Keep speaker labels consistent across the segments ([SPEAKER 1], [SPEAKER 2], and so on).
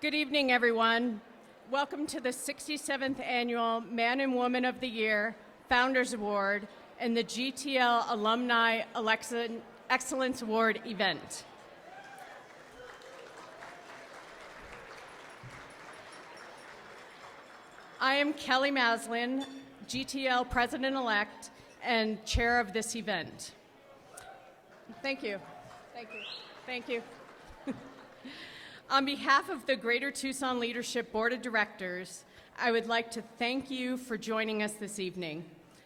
[SPEAKER 1] Good evening, everyone. Welcome to the 67th Annual Man and Woman of the Year Founders Award and the GTL Alumni Excellence Award event. I am Kelle Maslyn, GTL President-Elect and Chair of this event. Thank you. Thank you. Thank you. On behalf of the Greater Tucson Leadership Board of Directors, I would like to thank you for joining us this evening.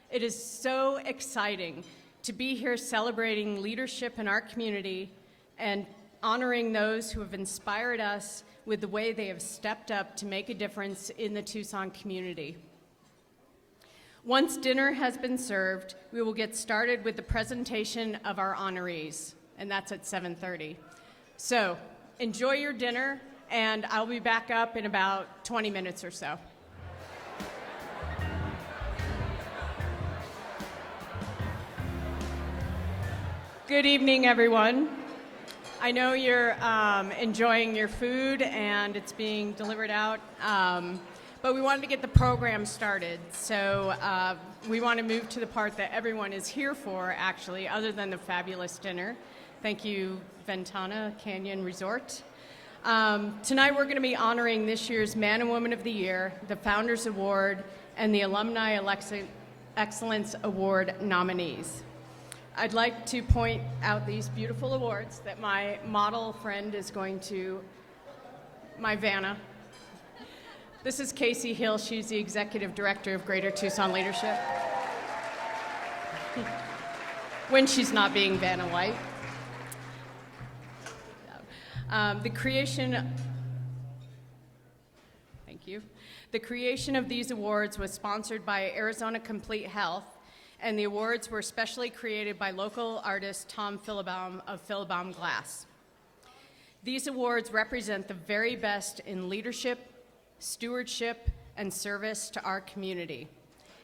[SPEAKER 1] It is so exciting to be here celebrating leadership in our community and honoring those who have inspired us with the way they have stepped up to make a difference in the Tucson community. Once dinner has been served, we will get started with the presentation of our honorees, and that's at 7:30. So, enjoy your dinner, and I'll be back up in about 20 minutes or so. Good evening, everyone. I know you're enjoying your food and it's being delivered out, but we wanted to get the program started. So we want to move to the part that everyone is here for, actually, other than the fabulous dinner. Thank you, Ventana Canyon Resort. Tonight we're going to be honoring this year's Man and Woman of the Year, the Founders Award, and the Alumni Excellence Award nominees. I'd like to point out these beautiful awards that my model friend is going to, my Vanna. This is Casey Hill. She's the Executive Director of Greater Tucson Leadership. When she's not being Vanna White. The creation of these awards was sponsored by Arizona Complete Health, and the awards were specially created by local artist Tom Philebaum of Philebaum Glass. These awards represent the very best in leadership, stewardship, and service to our community.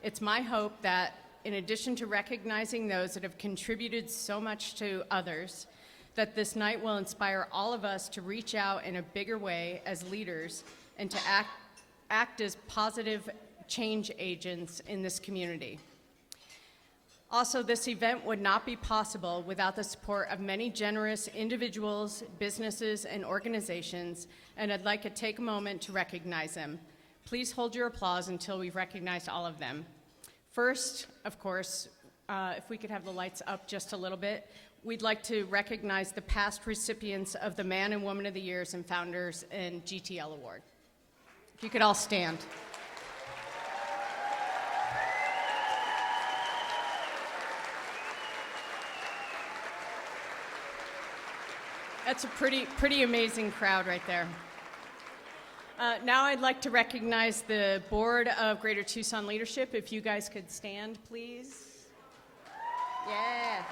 [SPEAKER 1] It's my hope that, in addition to recognizing those that have contributed so much to others, that this night will inspire all of us to reach out in a bigger way as leaders and to act as positive change agents in this community. Also, this event would not be possible without the support of many generous individuals, businesses, and organizations, and I'd like to take a moment to recognize them. Please hold your applause until we've recognized all of them. First, of course, if we could have the lights up just a little bit, we'd like to recognize the past recipients of the Man and Woman of the Years and Founders and GTL Award. If you could all stand. That's a pretty amazing crowd right there. Now I'd like to recognize the Board of Greater Tucson Leadership. If you guys could stand, please. Yeah.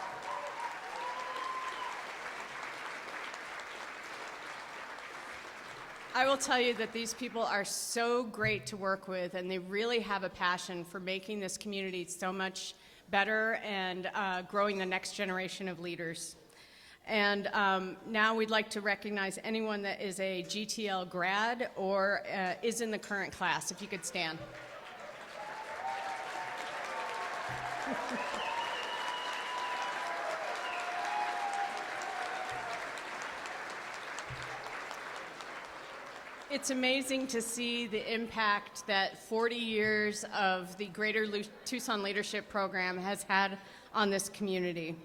[SPEAKER 1] I will tell you that these people are so great to work with, and they really have a passion for making this community so much better and growing the next generation of leaders. And now we'd like to recognize anyone that is a GTL grad or is in the current class, if you could stand. It's amazing to see the impact that 40 years of the Greater Tucson Leadership Program has had on this community.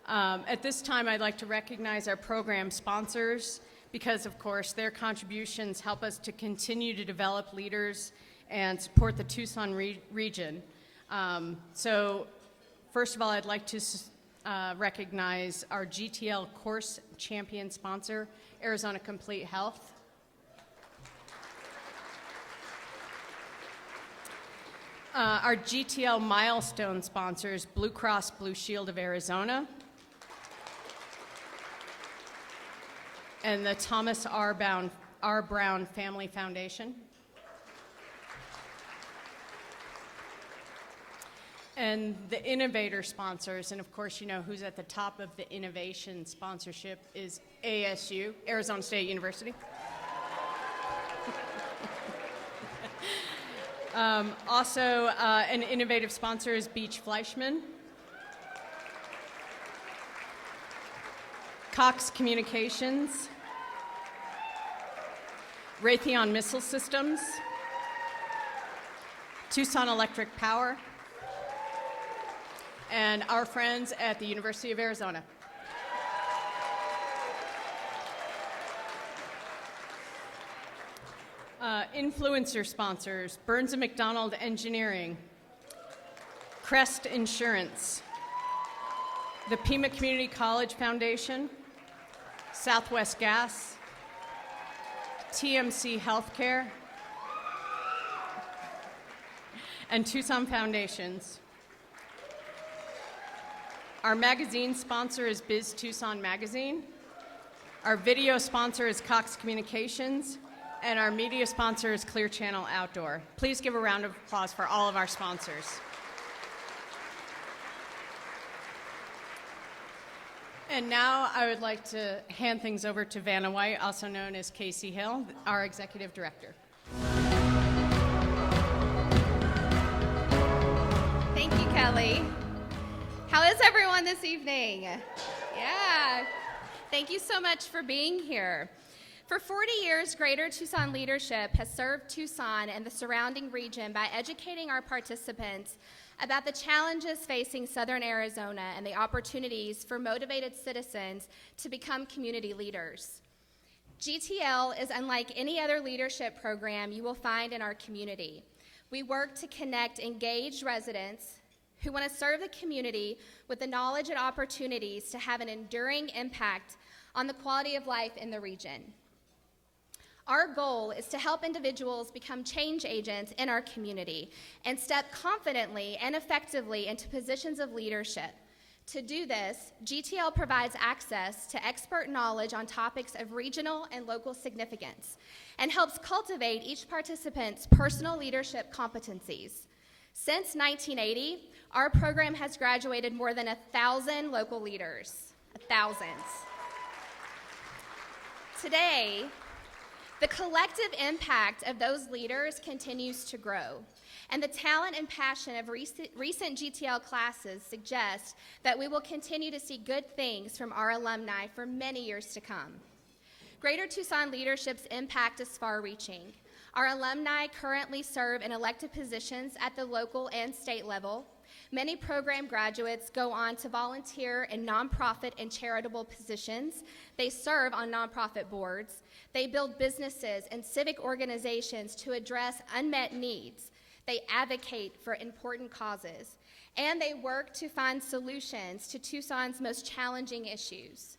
[SPEAKER 1] At this time, I'd like to recognize our program sponsors because, of course, their contributions help us to continue to develop leaders and support the Tucson region. So, first of all, I'd like to recognize our GTL course champion sponsor, Arizona Complete Health. Our GTL milestone sponsors, Blue Cross Blue Shield of Arizona, and the Thomas R. Brown Family Foundation. And the innovator sponsors, and of course you know who's at the top of the innovation sponsorship is ASU, Arizona State University. Also, an innovative sponsor is Beach Fleischman. Cox Communications. Raytheon Missile Systems. Tucson Electric Power. And our friends at the University of Arizona. Influencer sponsors, Burns & McDonnell Engineering, Crest Insurance, the Pima Community College Foundation, Southwest Gas, TMC Healthcare, and Tucson Foundations. Our magazine sponsor is Biz Tucson Magazine. Our video sponsor is Cox Communications. And our media sponsor is Clear Channel Outdoor. Please give a round of applause for all of our sponsors. And now I would like to hand things over to Vanna White, also known as Casey Hill, our Executive Director.
[SPEAKER 2] Thank you, Kelly. How is everyone this evening? Yeah. Thank you so much for being here. For 40 years, Greater Tucson leadership has served Tucson and the surrounding region by educating our participants about the challenges facing Southern Arizona and the opportunities for motivated citizens to become community leaders. GTL is unlike any other leadership program you will find in our community. We work to connect engaged residents who want to serve the community with the knowledge and opportunities to have an enduring impact on the quality of life in the region. Our goal is to help individuals become change agents in our community and step confidently and effectively into positions of leadership. To do this, GTL provides access to expert knowledge on topics of regional and local significance and helps cultivate each participant's personal leadership competencies. Since 1980, our program has graduated more than 1,000 local leaders. 1,000. Today, the collective impact of those leaders continues to grow, and the talent and passion of recent GTL classes suggest that we will continue to see good things from our alumni for many years to come. Greater Tucson leadership's impact is far-reaching. Our alumni currently serve in elected positions at the local and state level. Many program graduates go on to volunteer in nonprofit and charitable positions. They serve on nonprofit boards. They build businesses and civic organizations to address unmet needs. They advocate for important causes. And they work to find solutions to Tucson's most challenging issues.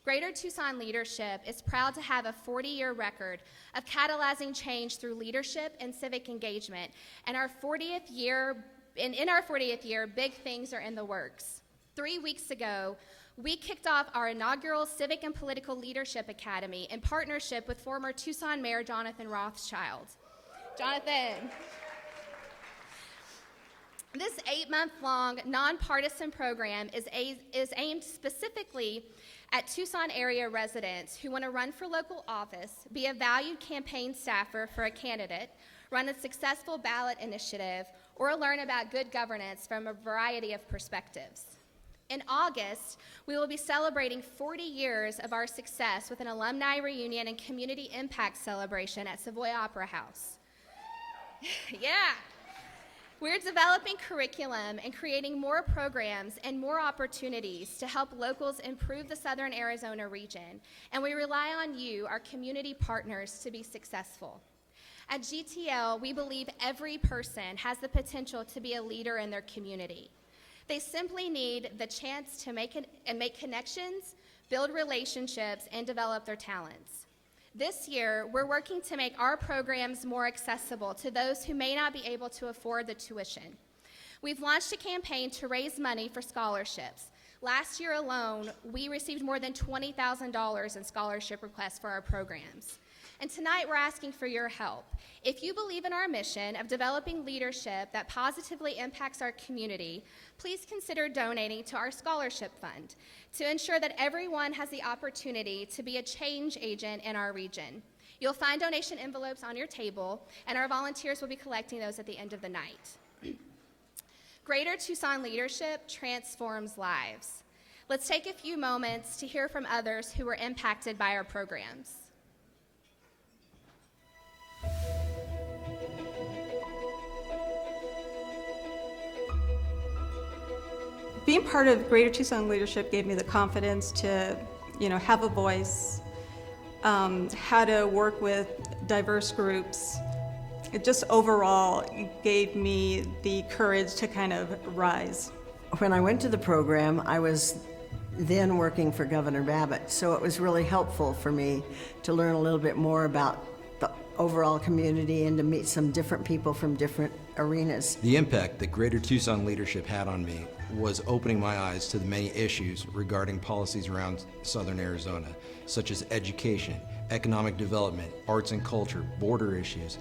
[SPEAKER 2] Greater Tucson leadership is proud to have a 40-year record of catalyzing change through leadership and civic engagement. And in our 40th year, big things are in the works. 3 weeks ago, we kicked off our inaugural Civic and Political Leadership Academy in partnership with former Tucson Mayor Jonathan Rothschild. Jonathan. This 8-month-long nonpartisan program is aimed specifically at Tucson area residents who want to run for local office, be a valued campaign staffer for a candidate, run a successful ballot initiative, or learn about good governance from a variety of perspectives. In August, we will be celebrating 40 years of our success with an alumni reunion and community impact celebration at Savoy Opera House. Yeah. We're developing curriculum and creating more programs and more opportunities to help locals improve the Southern Arizona region, and we rely on you, our community partners, to be successful. At GTL, we believe every person has the potential to be a leader in their community. They simply need the chance to make connections, build relationships, and develop their talents. This year, we're working to make our programs more accessible to those who may not be able to afford the tuition. We've launched a campaign to raise money for scholarships. Last year alone, we received more than $20,000 in scholarship requests for our programs. And tonight, we're asking for your help. If you believe in our mission of developing leadership that positively impacts our community, please consider donating to our scholarship fund to ensure that everyone has the opportunity to be a change agent in our region. You'll find donation envelopes on your table, and our volunteers will be collecting those at the end of the night. Greater Tucson leadership transforms lives. Let's take a few moments to hear from others who were impacted by our programs.
[SPEAKER 3] Being part of Greater Tucson leadership gave me the confidence to, have a voice, how to work with diverse groups. It just overall gave me the courage to kind of rise.
[SPEAKER 4] When I went to the program, I was then working for Governor Babbitt, so it was really helpful for me to learn a little bit more about the overall community and to meet some different people from different arenas.
[SPEAKER 5] The impact that Greater Tucson leadership had on me was opening my eyes to the many issues regarding policies around Southern Arizona, such as education, economic development, arts and culture, border issues.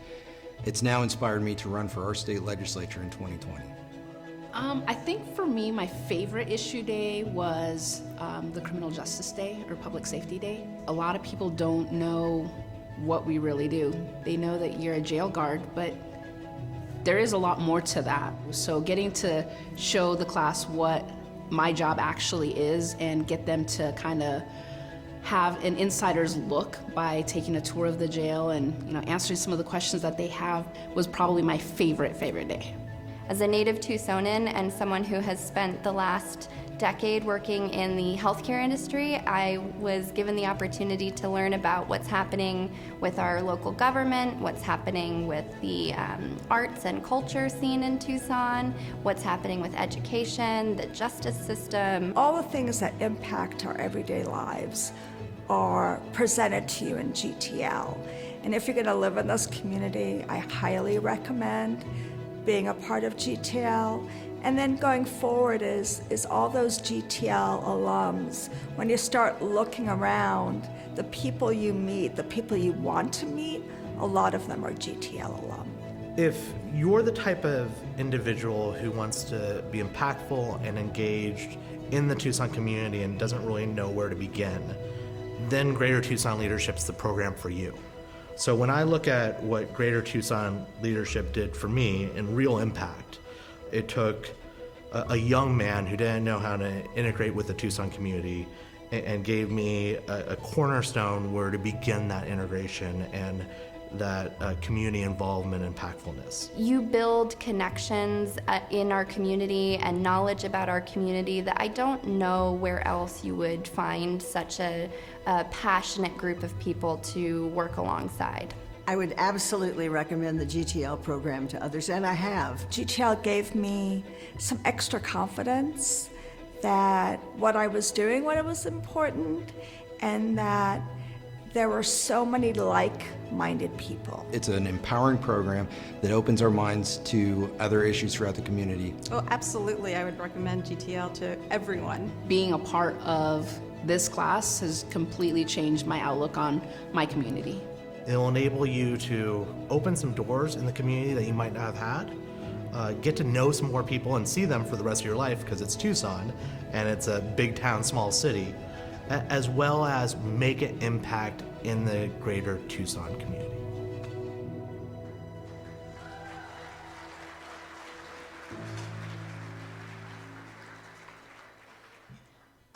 [SPEAKER 5] It's now inspired me to run for our state legislature in 2020.
[SPEAKER 6] I think for me, my favorite issue day was the Criminal Justice Day or Public Safety Day. A lot of people don't know what we really do. They know that you're a jail guard, but there is a lot more to that. So getting to show the class what my job actually is and get them to kind of have an insider's look by taking a tour of the jail and answering some of the questions that they have was probably my favorite day.
[SPEAKER 7] As a native Tucsonan and someone who has spent the last decade working in the healthcare industry, I was given the opportunity to learn about what's happening with our local government, what's happening with the arts and culture scene in Tucson, what's happening with education, the justice system.
[SPEAKER 8] All the things that impact our everyday lives are presented to you in GTL. And if you're going to live in this community, I highly recommend being a part of GTL. And then going forward is all those GTL alums. When you start looking around, the people you meet, the people you want to meet, a lot of them are GTL alum.
[SPEAKER 9] If you're the type of individual who wants to be impactful and engaged in the Tucson community and doesn't really know where to begin, then Greater Tucson Leadership's the program for you. So when I look at what Greater Tucson Leadership did for me in real impact, it took a young man who didn't know how to integrate with the Tucson community and gave me a cornerstone where to begin that integration and that community involvement and impactfulness.
[SPEAKER 7] You build connections in our community and knowledge about our community that I don't know where else you would find such a passionate group of people to work alongside.
[SPEAKER 4] I would absolutely recommend the GTL program to others, and I have.
[SPEAKER 8] GTL gave me some extra confidence that what I was doing, what it was important, and that there were so many like-minded people.
[SPEAKER 5] It's an empowering program that opens our minds to other issues throughout the community.
[SPEAKER 3] Oh, absolutely, I would recommend GTL to everyone.
[SPEAKER 6] Being a part of this class has completely changed my outlook on my community.
[SPEAKER 9] It'll enable you to open some doors in the community that you might not have had, get to know some more people and see them for the rest of your life because it's Tucson and it's a big town, small city, as well as make an impact in the greater Tucson community.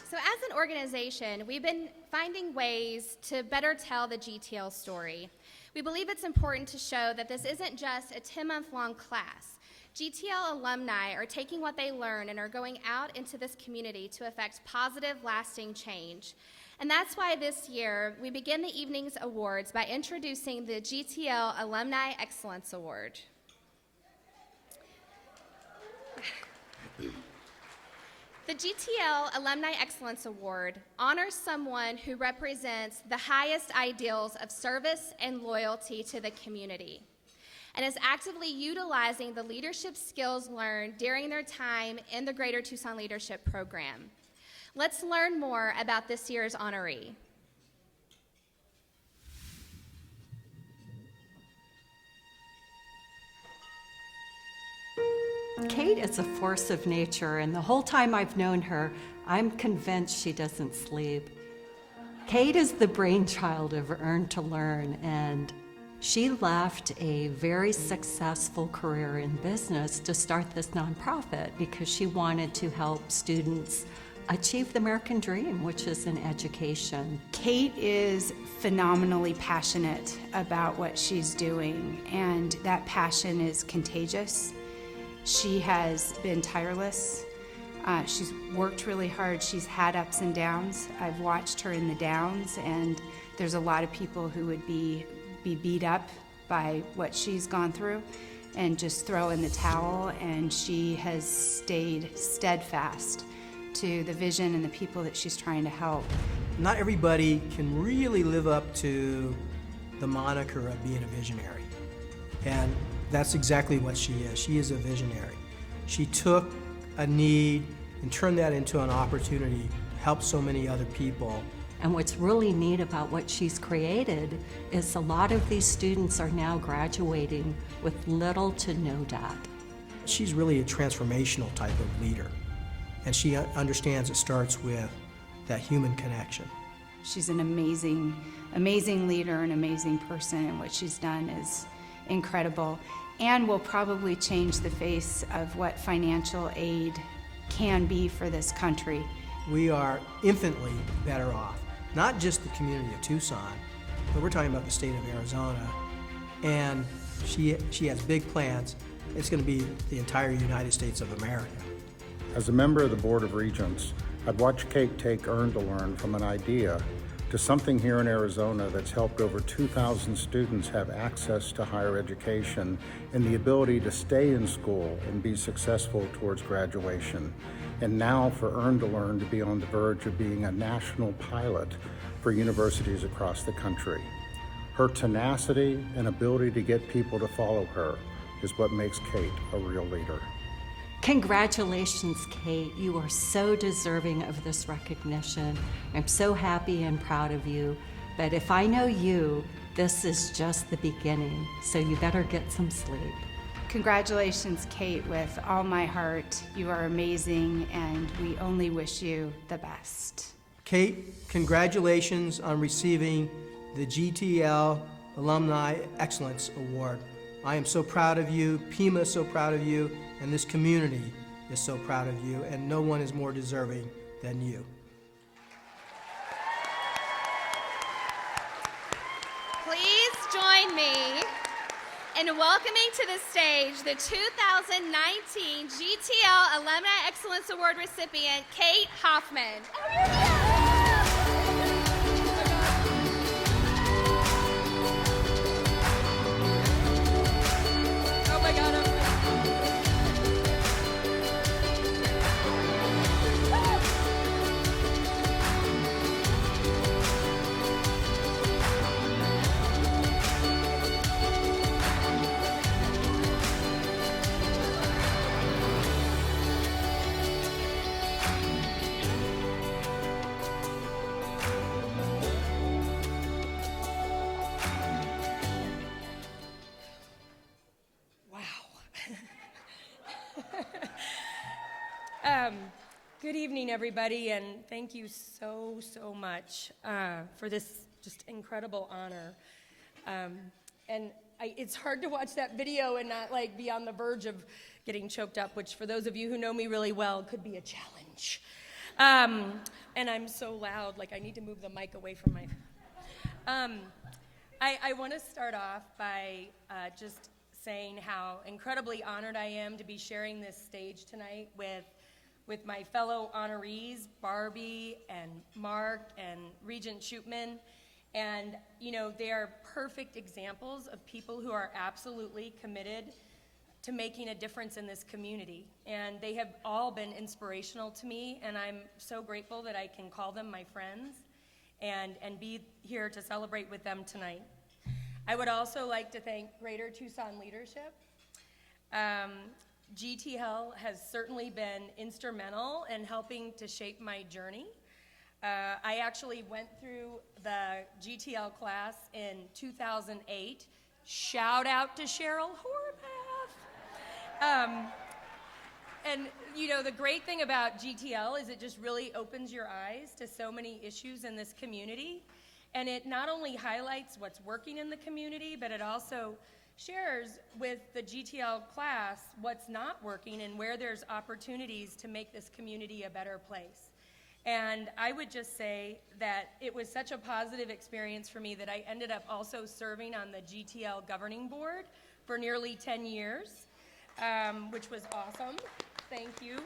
[SPEAKER 2] So as an organization, we've been finding ways to better tell the GTL story. We believe it's important to show that this isn't just a 10-month-long class. GTL alumni are taking what they learn and are going out into this community to affect positive, lasting change. And that's why this year we begin the evening's awards by introducing the GTL Alumni Excellence Award. The GTL Alumni Excellence Award honors someone who represents the highest ideals of service and loyalty to the community and is actively utilizing the leadership skills learned during their time in the Greater Tucson Leadership Program. Let's learn more about this year's honoree.
[SPEAKER 10] Kate is a force of nature, and the whole time I've known her, I'm convinced she doesn't sleep. Kate is the brainchild of Earn to Learn, and she left a very successful career in business to start this nonprofit because she wanted to help students achieve the American dream, which is an education.
[SPEAKER 6] Kate is phenomenally passionate about what she's doing, and that passion is contagious. She has been tireless. She's worked really hard. She's had ups and downs. I've watched her in the downs, and there's a lot of people who would be beat up by what she's gone through and just throw in the towel, and she has stayed steadfast to the vision and the people that she's trying to help.
[SPEAKER 11] Not everybody can really live up to the moniker of being a visionary, and that's exactly what she is. She is a visionary. She took a need and turned that into an opportunity to help so many other people.
[SPEAKER 10] And what's really neat about what she's created is a lot of these students are now graduating with little to no debt.
[SPEAKER 11] She's really a transformational type of leader, and she understands it starts with that human connection.
[SPEAKER 6] She's an amazing, amazing leader, an amazing person, and what she's done is incredible and will probably change the face of what financial aid can be for this country.
[SPEAKER 11] We are infinitely better off, not just the community of Tucson, but we're talking about the state of Arizona, and she has big plans. It's going to be the entire United States of America.
[SPEAKER 12] As a member of the Board of Regents, I've watched Kate take Earn to Learn from an idea to something here in Arizona that's helped over 2,000 students have access to higher education and the ability to stay in school and be successful towards graduation. And now for Earn to Learn to be on the verge of being a national pilot for universities across the country. Her tenacity and ability to get people to follow her is what makes Kate a real leader.
[SPEAKER 10] Congratulations, Kate. You are so deserving of this recognition. I'm so happy and proud of you. But if I know you, this is just the beginning, so you better get some sleep.
[SPEAKER 6] Congratulations, Kate, with all my heart. You are amazing, and we only wish you the best.
[SPEAKER 11] Kate, congratulations on receiving the GTL Alumni Excellence Award. I am so proud of you, Pima is so proud of you, and this community is so proud of you, and no one is more deserving than you.
[SPEAKER 2] Please join me in welcoming to the stage the 2019 GTL Alumni Excellence Award recipient, Kate Hoffman. Oh my God.
[SPEAKER 13] Good evening, everybody, and thank you so much for this just incredible honor. It's hard to watch that video and not be on the verge of getting choked up, which for those of you who know me really well could be a challenge. And I'm so loud, I need to move the mic away from my... I want to start off by just saying how incredibly honored I am to be sharing this stage tonight with my fellow honorees, Barbie and Mark and Regent Shoopman. And, they are perfect examples of people who are absolutely committed to making a difference in this community. And they have all been inspirational to me, and I'm so grateful that I can call them my friends and be here to celebrate with them tonight. I would also like to thank Greater Tucson leadership. GTL has certainly been instrumental in helping to shape my journey. I actually went through the GTL class in 2008. Shout out to Cheryl Horvath. And, you know, the great thing about GTL is it just really opens your eyes to so many issues in this community. And it not only highlights what's working in the community, but it also shares with the GTL class what's not working and where there's opportunities to make this community a better place. And I would just say that it was such a positive experience for me that I ended up also serving on the GTL governing board for nearly 10 years, which was awesome. Thank you.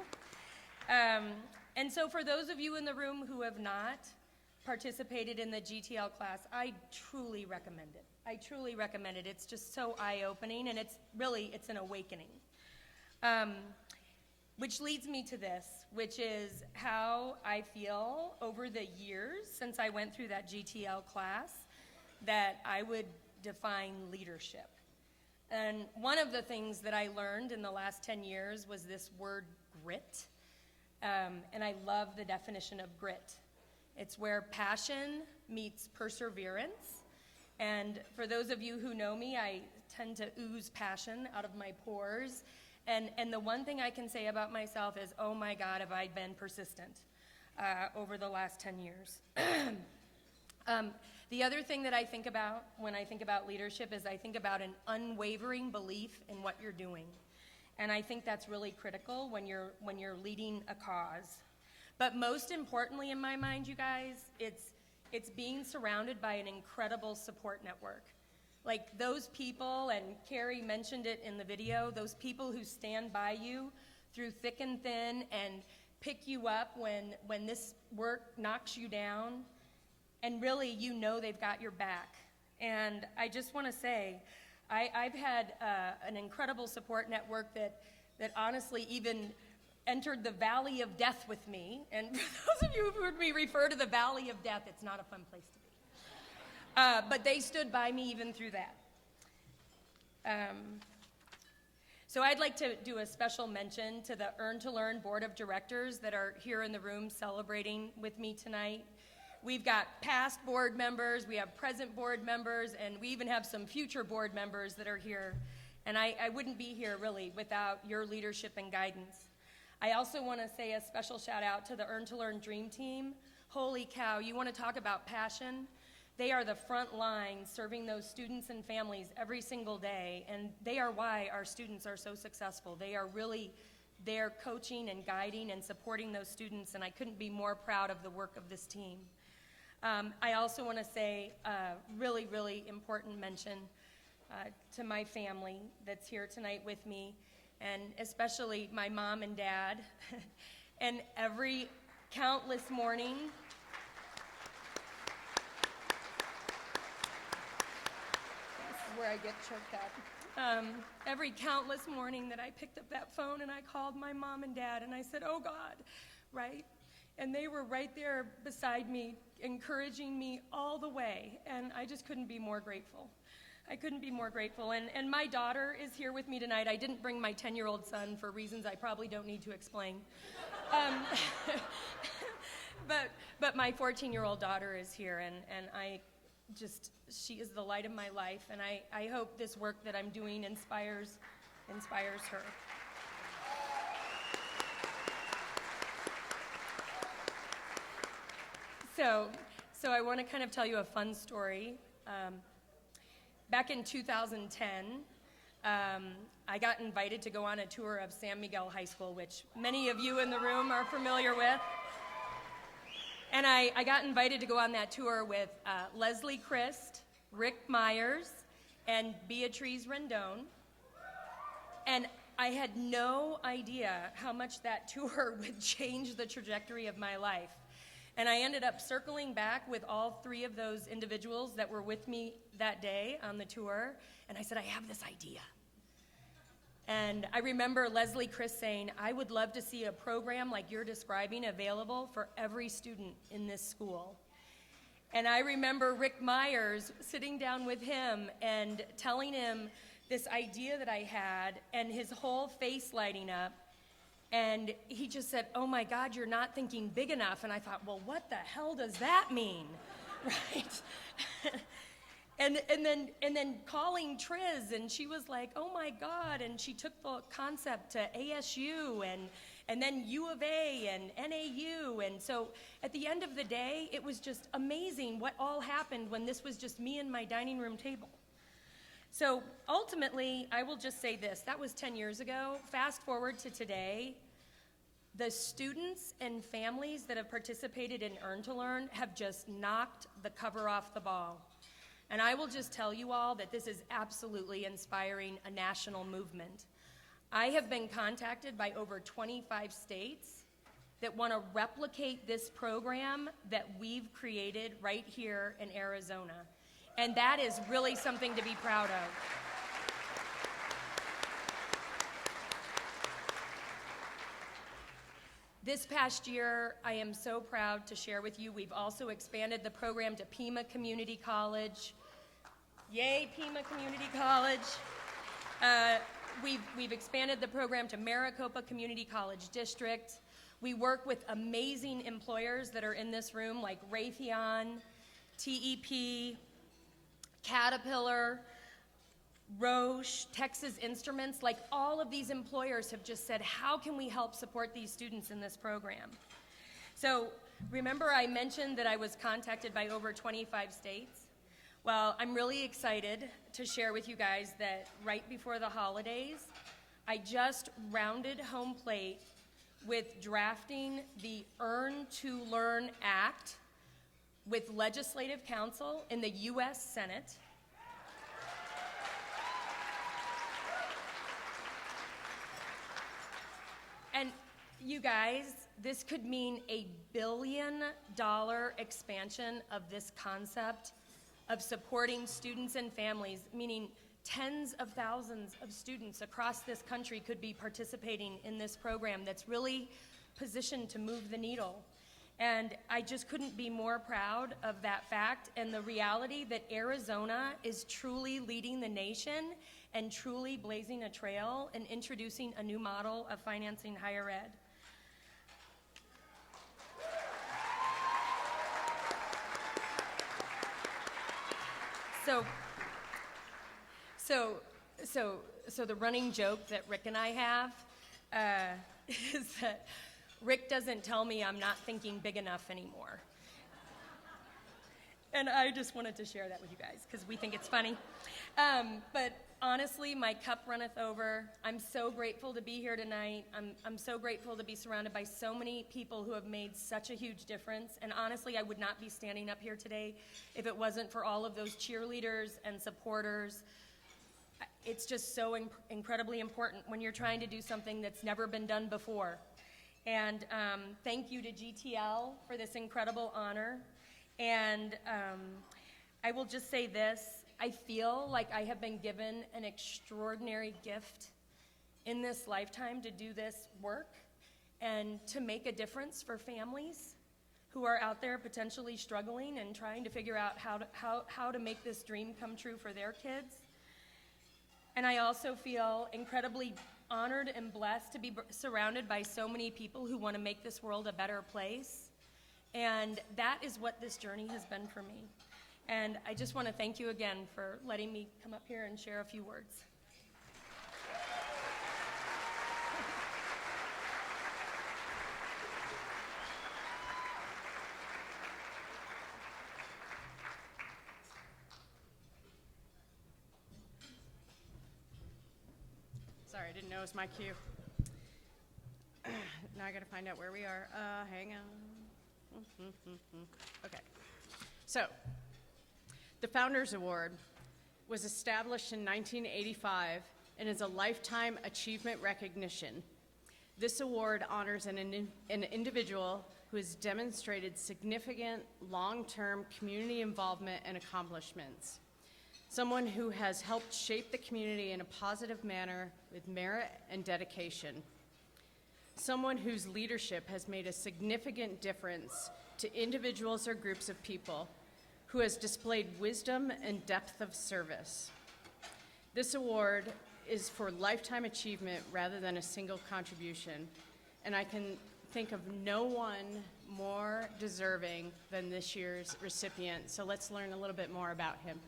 [SPEAKER 13] And so for those of you in the room who have not participated in the GTL class, I truly recommend it. I truly recommend it. It's just so eye-opening, and it's an awakening. Which leads me to this, which is how I feel over the years since I went through that GTL class that I would define leadership. And one of the things that I learned in the last 10 years was this word grit. And I love the definition of grit. It's where passion meets perseverance. And for those of you who know me, I tend to ooze passion out of my pores. And the one thing I can say about myself is, oh my God, have I been persistent over the last 10 years. The other thing that I think about when I think about leadership is I think about an unwavering belief in what you're doing. And I think that's really critical when you're leading a cause. But most importantly in my mind, you guys, it's being surrounded by an incredible support network. Like those people, and Carrie mentioned it in the video, those people who stand by you through thick and thin and pick you up when this work knocks you down, and really you know they've got your back. And I just want to say, I've had an incredible support network that honestly even entered the valley of death with me. And for those of you who've heard me refer to the valley of death, it's not a fun place to be. But they stood by me even through that. So I'd like to do a special mention to the Earn to Learn Board of Directors that are here in the room celebrating with me tonight. We've got past board members, we have present board members, and we even have some future board members that are here. And I wouldn't be here really without your leadership and guidance. I also want to say a special shout out to the Earn to Learn Dream Team. Holy cow, you want to talk about passion? They are the front line serving those students and families every single day, and they are why our students are so successful. They are really there coaching and guiding and supporting those students, and I couldn't be more proud of the work of this team. I also want to say a really, really important mention to my family that's here tonight with me, and especially my mom and dad. And every countless morning, this is where I get choked up. Every countless morning that I picked up that phone and I called my mom and dad and I said, oh God, right? And they were right there beside me, encouraging me all the way, and I just couldn't be more grateful. I couldn't be more grateful. And my daughter is here with me tonight. I didn't bring my 10-year-old son for reasons I probably don't need to explain. But my 14-year-old daughter is here, and she is the light of my life, and I hope this work that I'm doing inspires her. So I want to kind of tell you a fun story. Back in 2010, I got invited to go on a tour of San Miguel High School, which many of you in the room are familiar with. And I got invited to go on that tour with Leslie Christ, Rick Myers, and Beatriz Rendon. And I had no idea how much that tour would change the trajectory of my life. And I ended up circling back with all three of those individuals that were with me that day on the tour, and I said, I have this idea. And I remember Leslie Christ saying, I would love to see a program like you're describing available for every student in this school. And I remember Rick Myers sitting down with him and telling him this idea that I had, and his whole face lighting up. And he just said, oh my God, you're not thinking big enough. And I thought, well, what the hell does that mean, right? And then calling Triz, and she was like, oh my God, and she took the concept to ASU and then U of A and NAU, and so at the end of the day, it was just amazing what all happened when this was just me and my dining room table. So ultimately, I will just say this, that was 10 years ago. Fast forward to today, the students and families that have participated in Earn to Learn have just knocked the cover off the ball. And I will just tell you all that this is absolutely inspiring a national movement. I have been contacted by over 25 states that want to replicate this program that we've created right here in Arizona. And that is really something to be proud of. This past year, I am so proud to share with you, we've also expanded the program to Pima Community College. Yay, Pima Community College. We've expanded the program to Maricopa Community College District. We work with amazing employers that are in this room, like Raytheon, TEP, Caterpillar, Roche, Texas Instruments. Like, all of these employers have just said, how can we help support these students in this program? So remember I mentioned that I was contacted by over 25 states? Well, I'm really excited to share with you guys that right before the holidays, I just rounded home plate with drafting the Earn to Learn Act with Legislative Counsel in the U.S. Senate. And you guys, this could mean $1 billion expansion of this concept of supporting students and families, meaning tens of thousands of students across this country could be participating in this program that's really positioned to move the needle. And I just couldn't be more proud of that fact and the reality that Arizona is truly leading the nation and truly blazing a trail and introducing a new model of financing higher ed. So the running joke that Rick and I have is that Rick doesn't tell me I'm not thinking big enough anymore. And I just wanted to share that with you guys because we think it's funny. But honestly, my cup runneth over. I'm so grateful to be here tonight. I'm so grateful to be surrounded by so many people who have made such a huge difference. And honestly, I would not be standing up here today if it wasn't for all of those cheerleaders and supporters. It's just so incredibly important when you're trying to do something that's never been done before. And thank you to GTL for this incredible honor. And I will just say this, I feel like I have been given an extraordinary gift in this lifetime to do this work and to make a difference for families who are out there potentially struggling and trying to figure out how to make this dream come true for their kids. And I also feel incredibly honored and blessed to be surrounded by so many people who want to make this world a better place. And that is what this journey has been for me. And I just want to thank you again for letting me come up here and share a few words.
[SPEAKER 1] Sorry, I didn't know it was my cue. Now I gotta find out where we are. Hang on. Okay. So, the Founders Award was established in 1985 and is a lifetime achievement recognition. This award honors an individual who has demonstrated significant long-term community involvement and accomplishments. Someone who has helped shape the community in a positive manner with merit and dedication. Someone whose leadership has made a significant difference to individuals or groups of people, who has displayed wisdom and depth of service. This award is for lifetime achievement rather than a single contribution, and I can think of no one more deserving than this year's recipient, so let's learn a little bit more about him.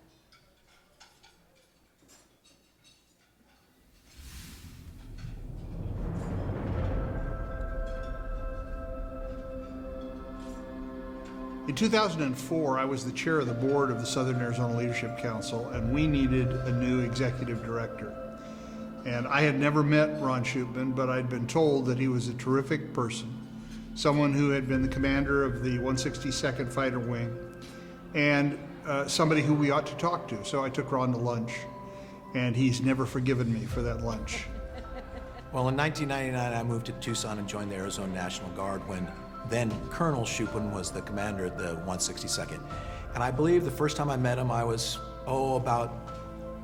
[SPEAKER 14] In 2004, I was the chair of the board of the Southern Arizona Leadership Council, and we needed a new executive director. And I had never met Ron Shoopman, but I'd been told that he was a terrific person, someone who had been the commander of the 162nd Fighter Wing, and somebody who we ought to talk to. So I took Ron to lunch, and he's never forgiven me for that lunch.
[SPEAKER 15] Well, in 1999, I moved to Tucson and joined the Arizona National Guard when then Colonel Shoopman was the commander of the 162nd. And I believe the first time I met him, I was, about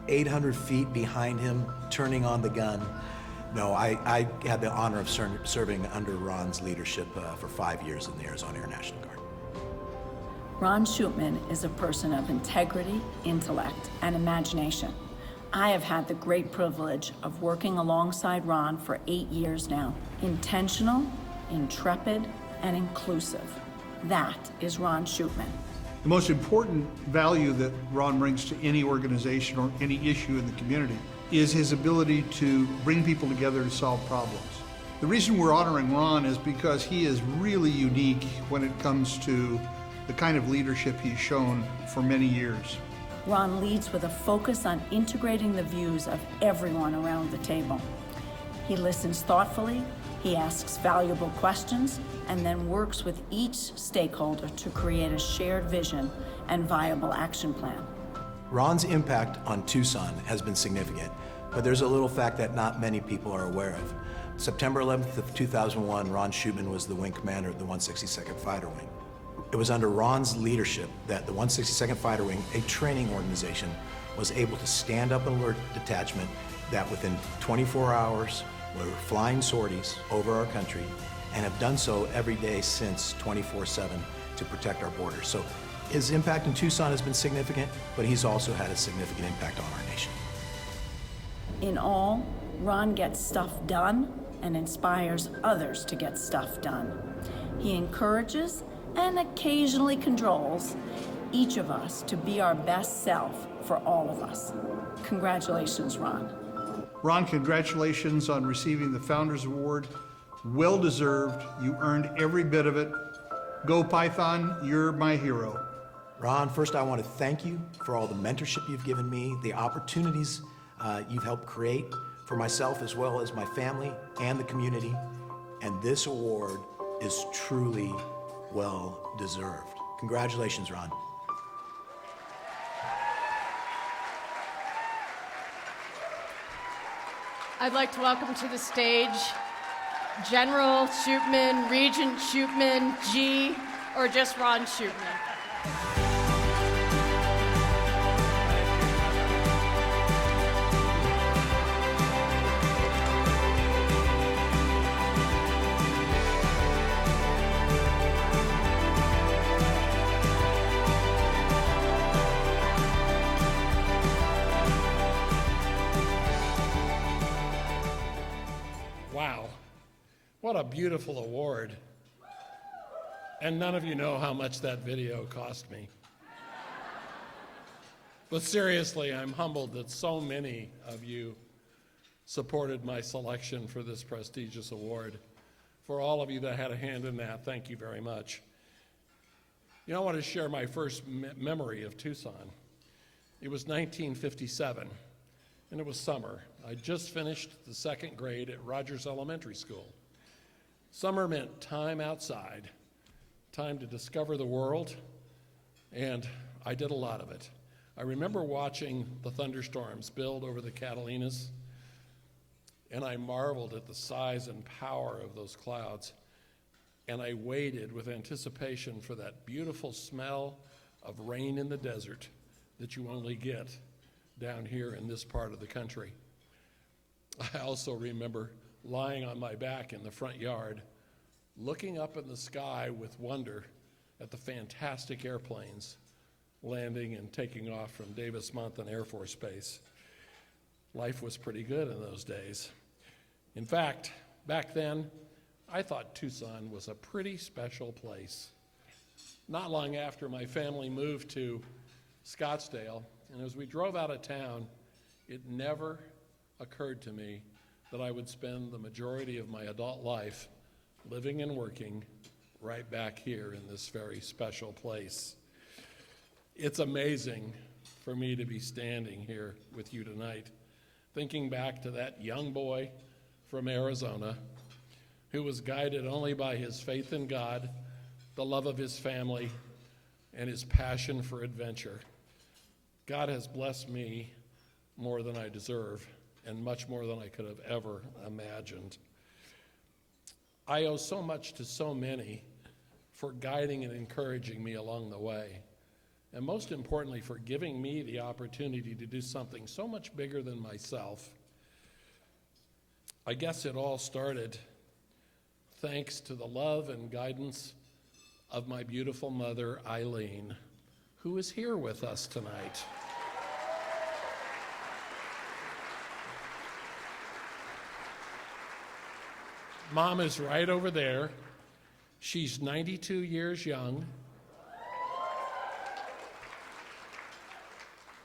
[SPEAKER 15] 800 feet behind him, turning on the gun. No, I had the honor of serving under Ron's leadership for 5 years in the Arizona Air National Guard.
[SPEAKER 16] Ron Shoopman is a person of integrity, intellect, and imagination. I have had the great privilege of working alongside Ron for 8 years now. Intentional, intrepid, and inclusive. That is Ron Shoopman.
[SPEAKER 14] The most important value that Ron brings to any organization or any issue in the community is his ability to bring people together to solve problems. The reason we're honoring Ron is because he is really unique when it comes to the kind of leadership he's shown for many years.
[SPEAKER 16] Ron leads with a focus on integrating the views of everyone around the table. He listens thoughtfully, he asks valuable questions, and then works with each stakeholder to create a shared vision and viable action plan.
[SPEAKER 15] Ron's impact on Tucson has been significant, but there's a little fact that not many people are aware of. September 11th of 2001, Ron Shoopman was the wing commander of the 162nd Fighter Wing. It was under Ron's leadership that the 162nd Fighter Wing, a training organization, was able to stand up an alert detachment that within 24 hours were flying sorties over our country and have done so every day since 24/7 to protect our borders. So his impact in Tucson has been significant, but he's also had a significant impact on our nation.
[SPEAKER 16] In all, Ron gets stuff done and inspires others to get stuff done. He encourages and occasionally cajoles each of us to be our best self for all of us. Congratulations, Ron.
[SPEAKER 14] Ron, congratulations on receiving the Founders Award. Well deserved. You earned every bit of it. Go Python, you're my hero.
[SPEAKER 15] Ron, first I want to thank you for all the mentorship you've given me, the opportunities you've helped create for myself as well as my family and the community. And this award is truly well deserved. Congratulations, Ron.
[SPEAKER 1] I'd like to welcome to the stage General Shoopman, Regent Shoopman, G, or just Ron Shoopman.
[SPEAKER 17] Wow, what a beautiful award. And none of you know how much that video cost me. But seriously, I'm humbled that so many of you supported my selection for this prestigious award. For all of you that had a hand in that, thank you very much. You know, I want to share my first memory of Tucson. It was 1957, and it was summer. I just finished the second grade at Rogers Elementary School. Summer meant time outside, time to discover the world, and I did a lot of it. I remember watching the thunderstorms build over the Catalinas, and I marveled at the size and power of those clouds, and I waited with anticipation for that beautiful smell of rain in the desert that you only get down here in this part of the country. I also remember lying on my back in the front yard, looking up in the sky with wonder at the fantastic airplanes landing and taking off from Davis-Monthan Air Force Base. Life was pretty good in those days. In fact, back then, I thought Tucson was a pretty special place. Not long after my family moved to Scottsdale, and as we drove out of town, it never occurred to me that I would spend the majority of my adult life living and working right back here in this very special place. It's amazing for me to be standing here with you tonight, thinking back to that young boy from Arizona who was guided only by his faith in God, the love of his family, and his passion for adventure. God has blessed me more than I deserve, and much more than I could have ever imagined. I owe so much to so many for guiding and encouraging me along the way, and most importantly, for giving me the opportunity to do something so much bigger than myself. I guess it all started thanks to the love and guidance of my beautiful mother, Eileen, who is here with us tonight. Mom is right over there. She's 92 years young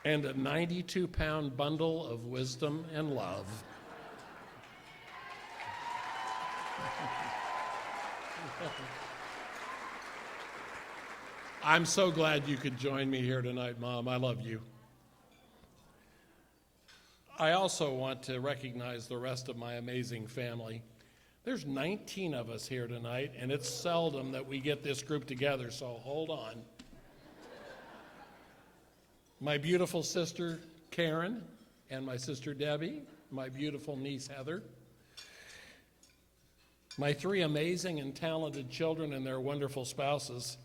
[SPEAKER 17] and a 92-pound bundle of wisdom and love. I'm so glad you could join me here tonight, Mom. I love you. I also want to recognize the rest of my amazing family. There's 19 of us here tonight, and it's seldom that we get this group together, so hold on. My beautiful sister, Karen, and my sister, Debbie, my beautiful niece, Heather, my 3 amazing and talented children and their wonderful spouses,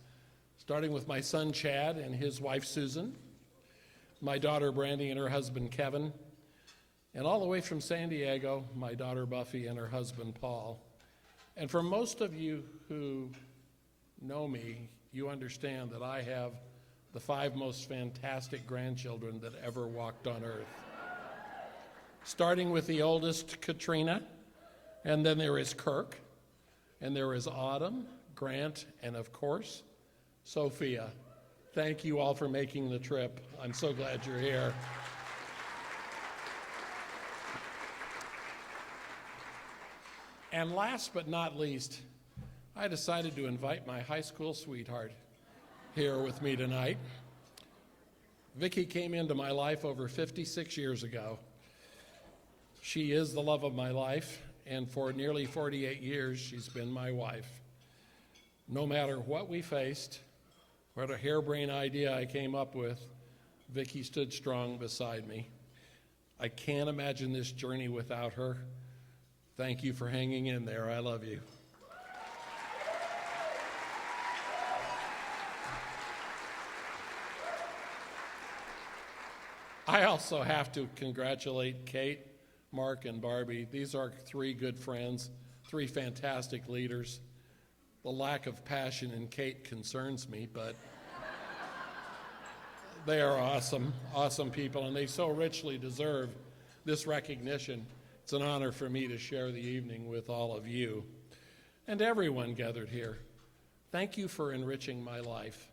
[SPEAKER 17] starting with my son, Chad, and his wife, Susan, my daughter, Brandy, and her husband, Kevin, and all the way from San Diego, my daughter, Buffy, and her husband, Paul. And for most of you who know me, you understand that I have the 5 most fantastic grandchildren that ever walked on earth. Starting with the oldest, Katrina, and then there is Kirk, and there is Autumn, Grant, and of course, Sophia. Thank you all for making the trip. I'm so glad you're here. And last but not least, I decided to invite my high school sweetheart here with me tonight. Vicki came into my life over 56 years ago. She is the love of my life, and for nearly 48 years, she's been my wife. No matter what we faced, what a harebrained idea I came up with, Vicki stood strong beside me. I can't imagine this journey without her. Thank you for hanging in there. I love you. I also have to congratulate Kate, Mark, and Barbie. These are 3 good friends, 3 fantastic leaders. The lack of passion in Kate concerns me, but they are awesome, awesome people, and they so richly deserve this recognition. It's an honor for me to share the evening with all of you and everyone gathered here. Thank you for enriching my life.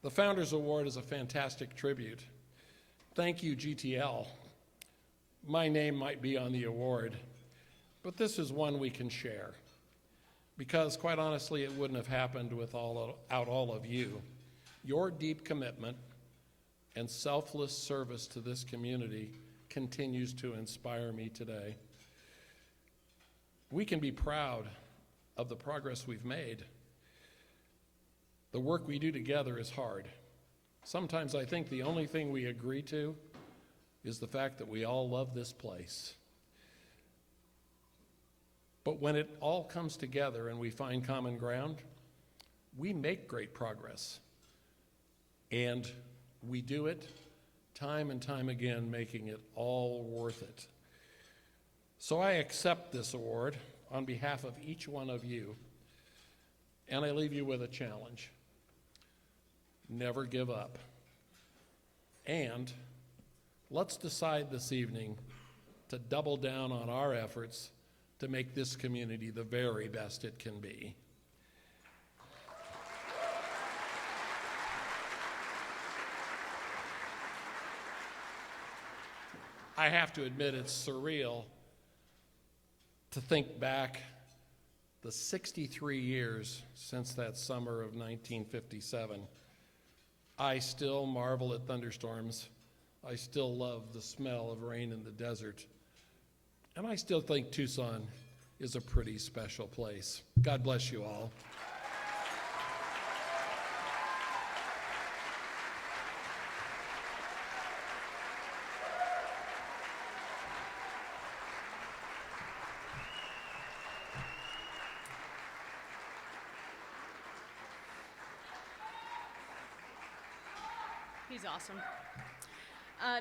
[SPEAKER 17] The Founders Award is a fantastic tribute. Thank you, GTL. My name might be on the award, but this is one we can share. Because quite honestly, it wouldn't have happened without all of you. Your deep commitment and selfless service to this community continues to inspire me today. We can be proud of the progress we've made. The work we do together is hard. Sometimes I think the only thing we agree to is the fact that we all love this place. But when it all comes together and we find common ground, we make great progress. And we do it time and time again, making it all worth it. So I accept this award on behalf of each one of you, and I leave you with a challenge. Never give up. And let's decide this evening to double down on our efforts to make this community the very best it can be. I have to admit it's surreal to think back the the 63 years since that summer of 1957, I still marvel at thunderstorms. I still love the smell of rain in the desert. And I still think Tucson is a pretty special place. God bless you all.
[SPEAKER 1] He's awesome.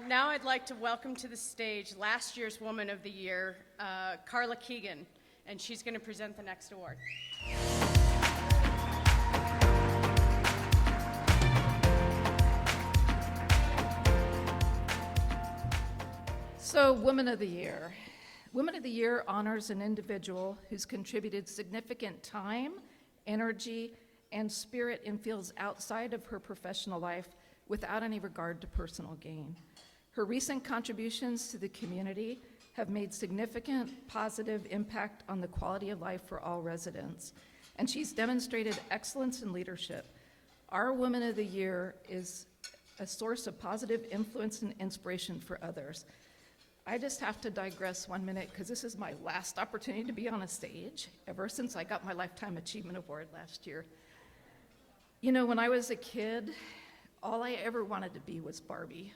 [SPEAKER 1] Now I'd like to welcome to the stage last year's Woman of the Year, Carla Keegan, and she's going to present the next award.
[SPEAKER 18] So, Woman of the Year. Woman of the Year honors an individual who's contributed significant time, energy, and spirit in fields outside of her professional life without any regard to personal gain. Her recent contributions to the community have made significant positive impact on the quality of life for all residents, and she's demonstrated excellence in leadership. Our Woman of the Year is a source of positive influence and inspiration for others. I just have to digress 1 minute because this is my last opportunity to be on a stage ever since I got my Lifetime Achievement Award last year. You know, when I was a kid, all I ever wanted to be was Barbie.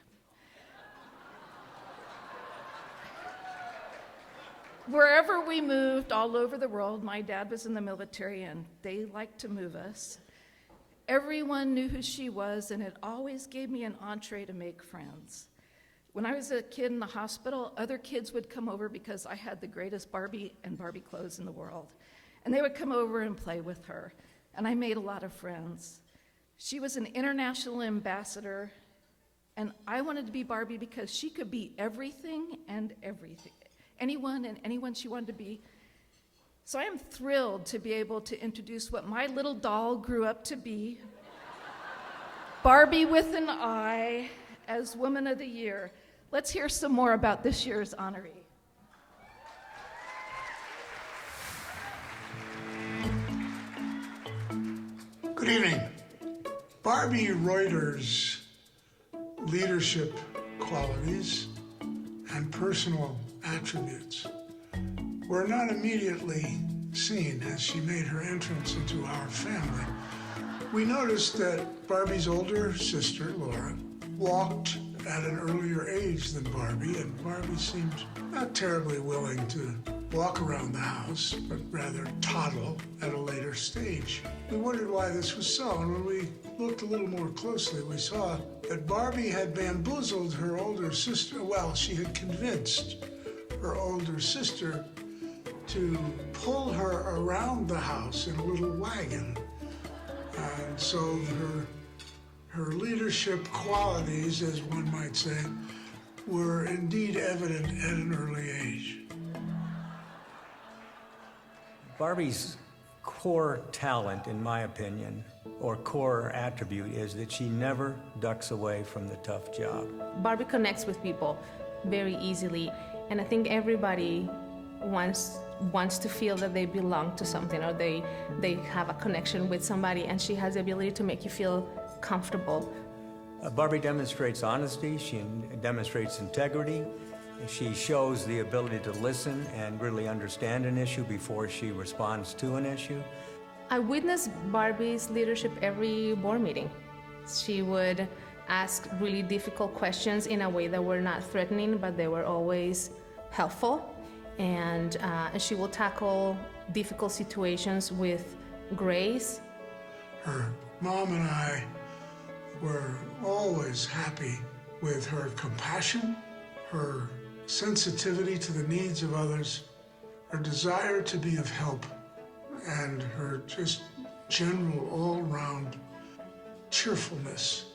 [SPEAKER 18] Wherever we moved all over the world, my dad was in the military and they liked to move us. Everyone knew who she was, and it always gave me an entree to make friends. When I was a kid in the hospital, other kids would come over because I had the greatest Barbie and Barbie clothes in the world. And they would come over and play with her, and I made a lot of friends. She was an international ambassador, and I wanted to be Barbie because she could be everything and everything. Anyone and anyone she wanted to be. So I am thrilled to be able to introduce what my little doll grew up to be, Barbie with an I, as Woman of the Year. Let's hear some more about this year's honoree.
[SPEAKER 19] Good evening. Barbi Reuter's leadership qualities and personal attributes were not immediately seen as she made her entrance into our family. We noticed that Barbie's older sister, Laura, walked at an earlier age than Barbie, and Barbie seemed not terribly willing to walk around the house, but rather toddle at a later stage. We wondered why this was so, and when we looked a little more closely, we saw that Barbie had bamboozled her older sister. Well, she had convinced her older sister to pull her around the house in a little wagon. And so her leadership qualities, as one might say, were indeed evident at an early age.
[SPEAKER 20] Barbie's core talent, in my opinion, or core attribute, is that she never ducks away from the tough job.
[SPEAKER 21] Barbie connects with people very easily, and I think everybody wants to feel that they belong to something, or they have a connection with somebody, and she has the ability to make you feel comfortable.
[SPEAKER 20] Barbie demonstrates honesty, she demonstrates integrity, she shows the ability to listen and really understand an issue before she responds to an issue.
[SPEAKER 21] I witnessed Barbie's leadership every board meeting. She would ask really difficult questions in a way that were not threatening, but they were always helpful. And she will tackle difficult situations with grace.
[SPEAKER 19] Her mom and I were always happy with her compassion, her sensitivity to the needs of others, her desire to be of help, and her just general all-round cheerfulness.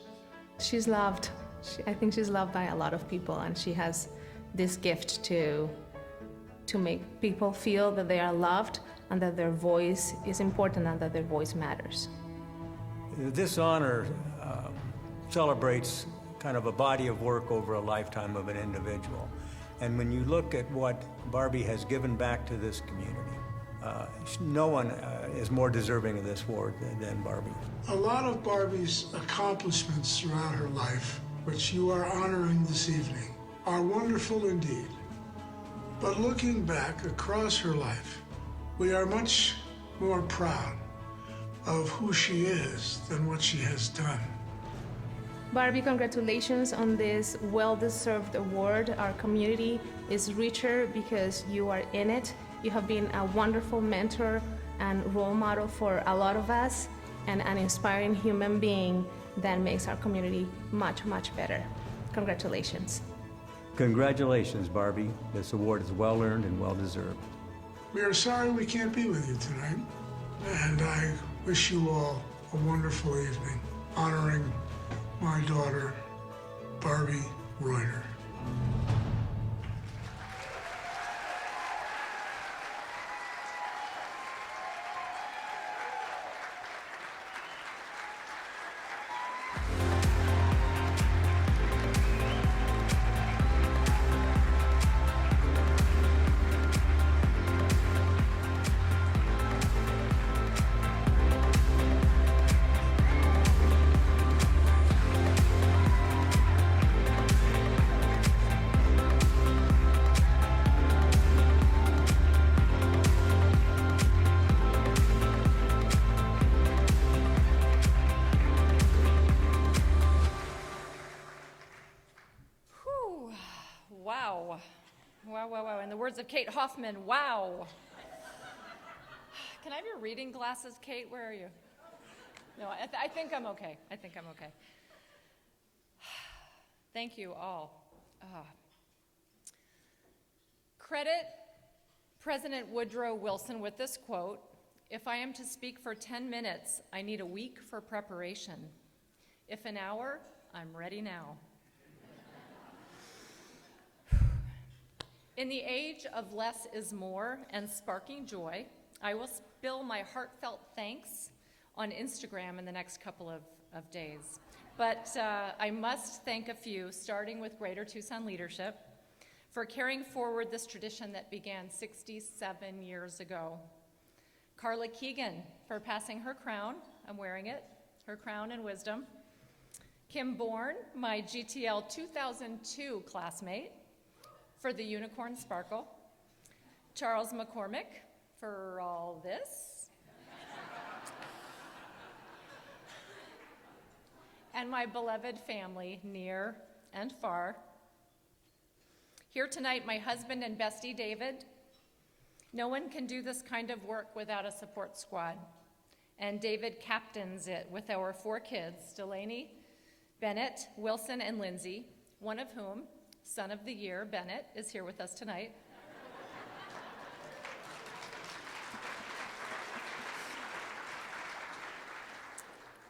[SPEAKER 21] She's loved. I think she's loved by a lot of people, and she has this gift to make people feel that they are loved and that their voice is important and that their voice matters.
[SPEAKER 20] This honor celebrates kind of a body of work over a lifetime of an individual. And when you look at what Barbie has given back to this community, No one is more deserving of this award than Barbie.
[SPEAKER 19] A lot of Barbie's accomplishments throughout her life, which you are honoring this evening, are wonderful indeed. But looking back across her life, we are much more proud of who she is than what she has done.
[SPEAKER 21] Barbie, congratulations on this well-deserved award. Our community is richer because you are in it. You have been a wonderful mentor and role model for a lot of us, and an inspiring human being that makes our community much, much better. Congratulations.
[SPEAKER 20] Congratulations, Barbie. This award is well-earned and well-deserved.
[SPEAKER 19] We are sorry we can't be with you tonight, and I wish you all a wonderful evening honoring my daughter, Barbi Reuter.
[SPEAKER 7] Wow. In the words of Kate Hoffman, wow. Can I have your reading glasses, Kate? Where are you? No, I think I'm okay. Thank you all. Credit President Woodrow Wilson with this quote: "If I am to speak for 10 minutes, I need a week for preparation. If an hour, I'm ready now." In the age of less is more and sparking joy, I will spill my heartfelt thanks on Instagram in the next couple of days. But I must thank a few, starting with Greater Tucson leadership, for carrying forward this tradition that began 67 years ago. Carla Keegan for passing her crown, I'm wearing it, her crown and wisdom. Kim Bourne, my GTL 2002 classmate, for the Unicorn Sparkle. Charles McCormick for all this. And my beloved family, near and far. Here tonight, my husband and bestie, David. No one can do this kind of work without a support squad. And David captains it with our 4 kids, Delaney, Bennett, Wilson, and Lindsay, one of whom, Son of the Year, Bennett, is here with us tonight.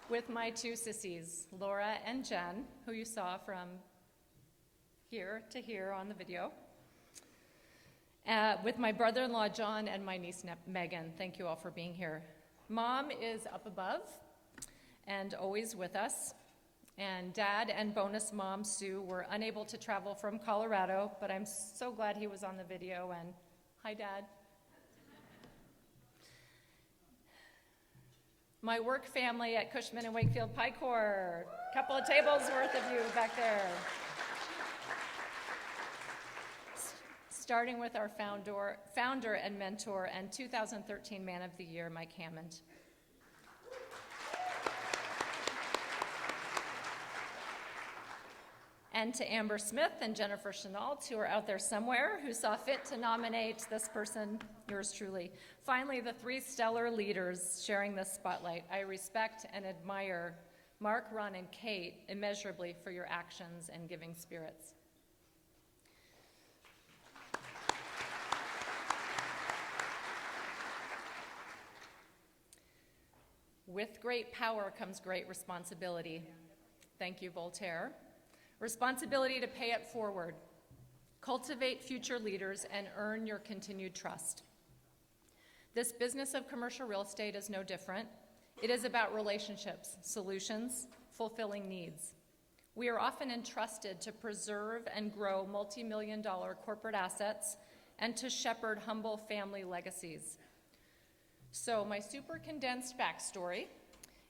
[SPEAKER 7] With my 2 sissies, Laura and Jen, who you saw from here to here on the video. With my brother-in-law, John, and my niece, Megan. Thank you all for being here. Mom is up above and always with us. And Dad and bonus mom, Sue, were unable to travel from Colorado, but I'm so glad he was on the video, and hi, Dad. My work family at Cushman and Wakefield Picor, a couple of tables worth of you back there. Starting with our founder and mentor and 2013 Man of the Year, Mike Hammond. And to Amber Smith and Jennifer Chenault, who are out there somewhere, who saw fit to nominate this person, yours truly. Finally, the 3 stellar leaders sharing this spotlight. I respect and admire Mark, Ron, and Kate immeasurably for your actions and giving spirits. With great power comes great responsibility. Thank you, Voltaire. Responsibility to pay it forward, cultivate future leaders, and earn your continued trust. This business of commercial real estate is no different. It is about relationships, solutions, fulfilling needs. We are often entrusted to preserve and grow multi-million-dollar corporate assets and to shepherd humble family legacies. So my super condensed backstory.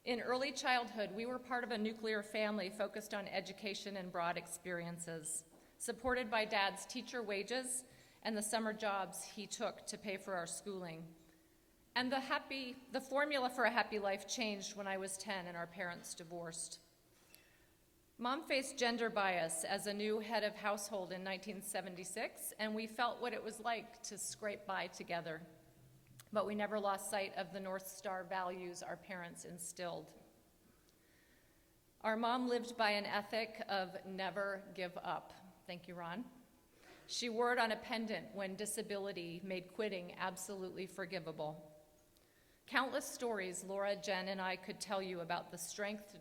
[SPEAKER 7] In early childhood, we were part of a nuclear family focused on education and broad experiences, supported by Dad's teacher wages and the summer jobs he took to pay for our schooling. And the formula for a happy life changed when I was 10 and our parents divorced. Mom faced gender bias as a new head of household in 1976, and we felt what it was like to scrape by together. But we never lost sight of the North Star values our parents instilled. Our mom lived by an ethic of never give up. Thank you, Ron. She wore it on a pendant when disability made quitting absolutely forgivable. Countless stories Laura, Jen, and I could tell you about the strength,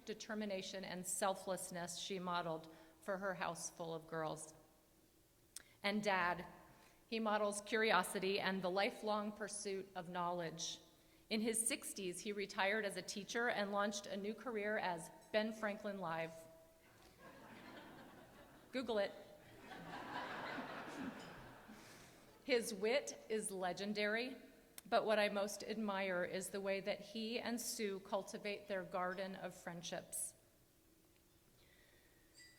[SPEAKER 7] determination, and selflessness she modeled for her house full of girls. And Dad, he models curiosity and the lifelong pursuit of knowledge. In his 60s, he retired as a teacher and launched a new career as Ben Franklin Live. Google it. His wit is legendary, but what I most admire is the way that he and Sue cultivate their garden of friendships.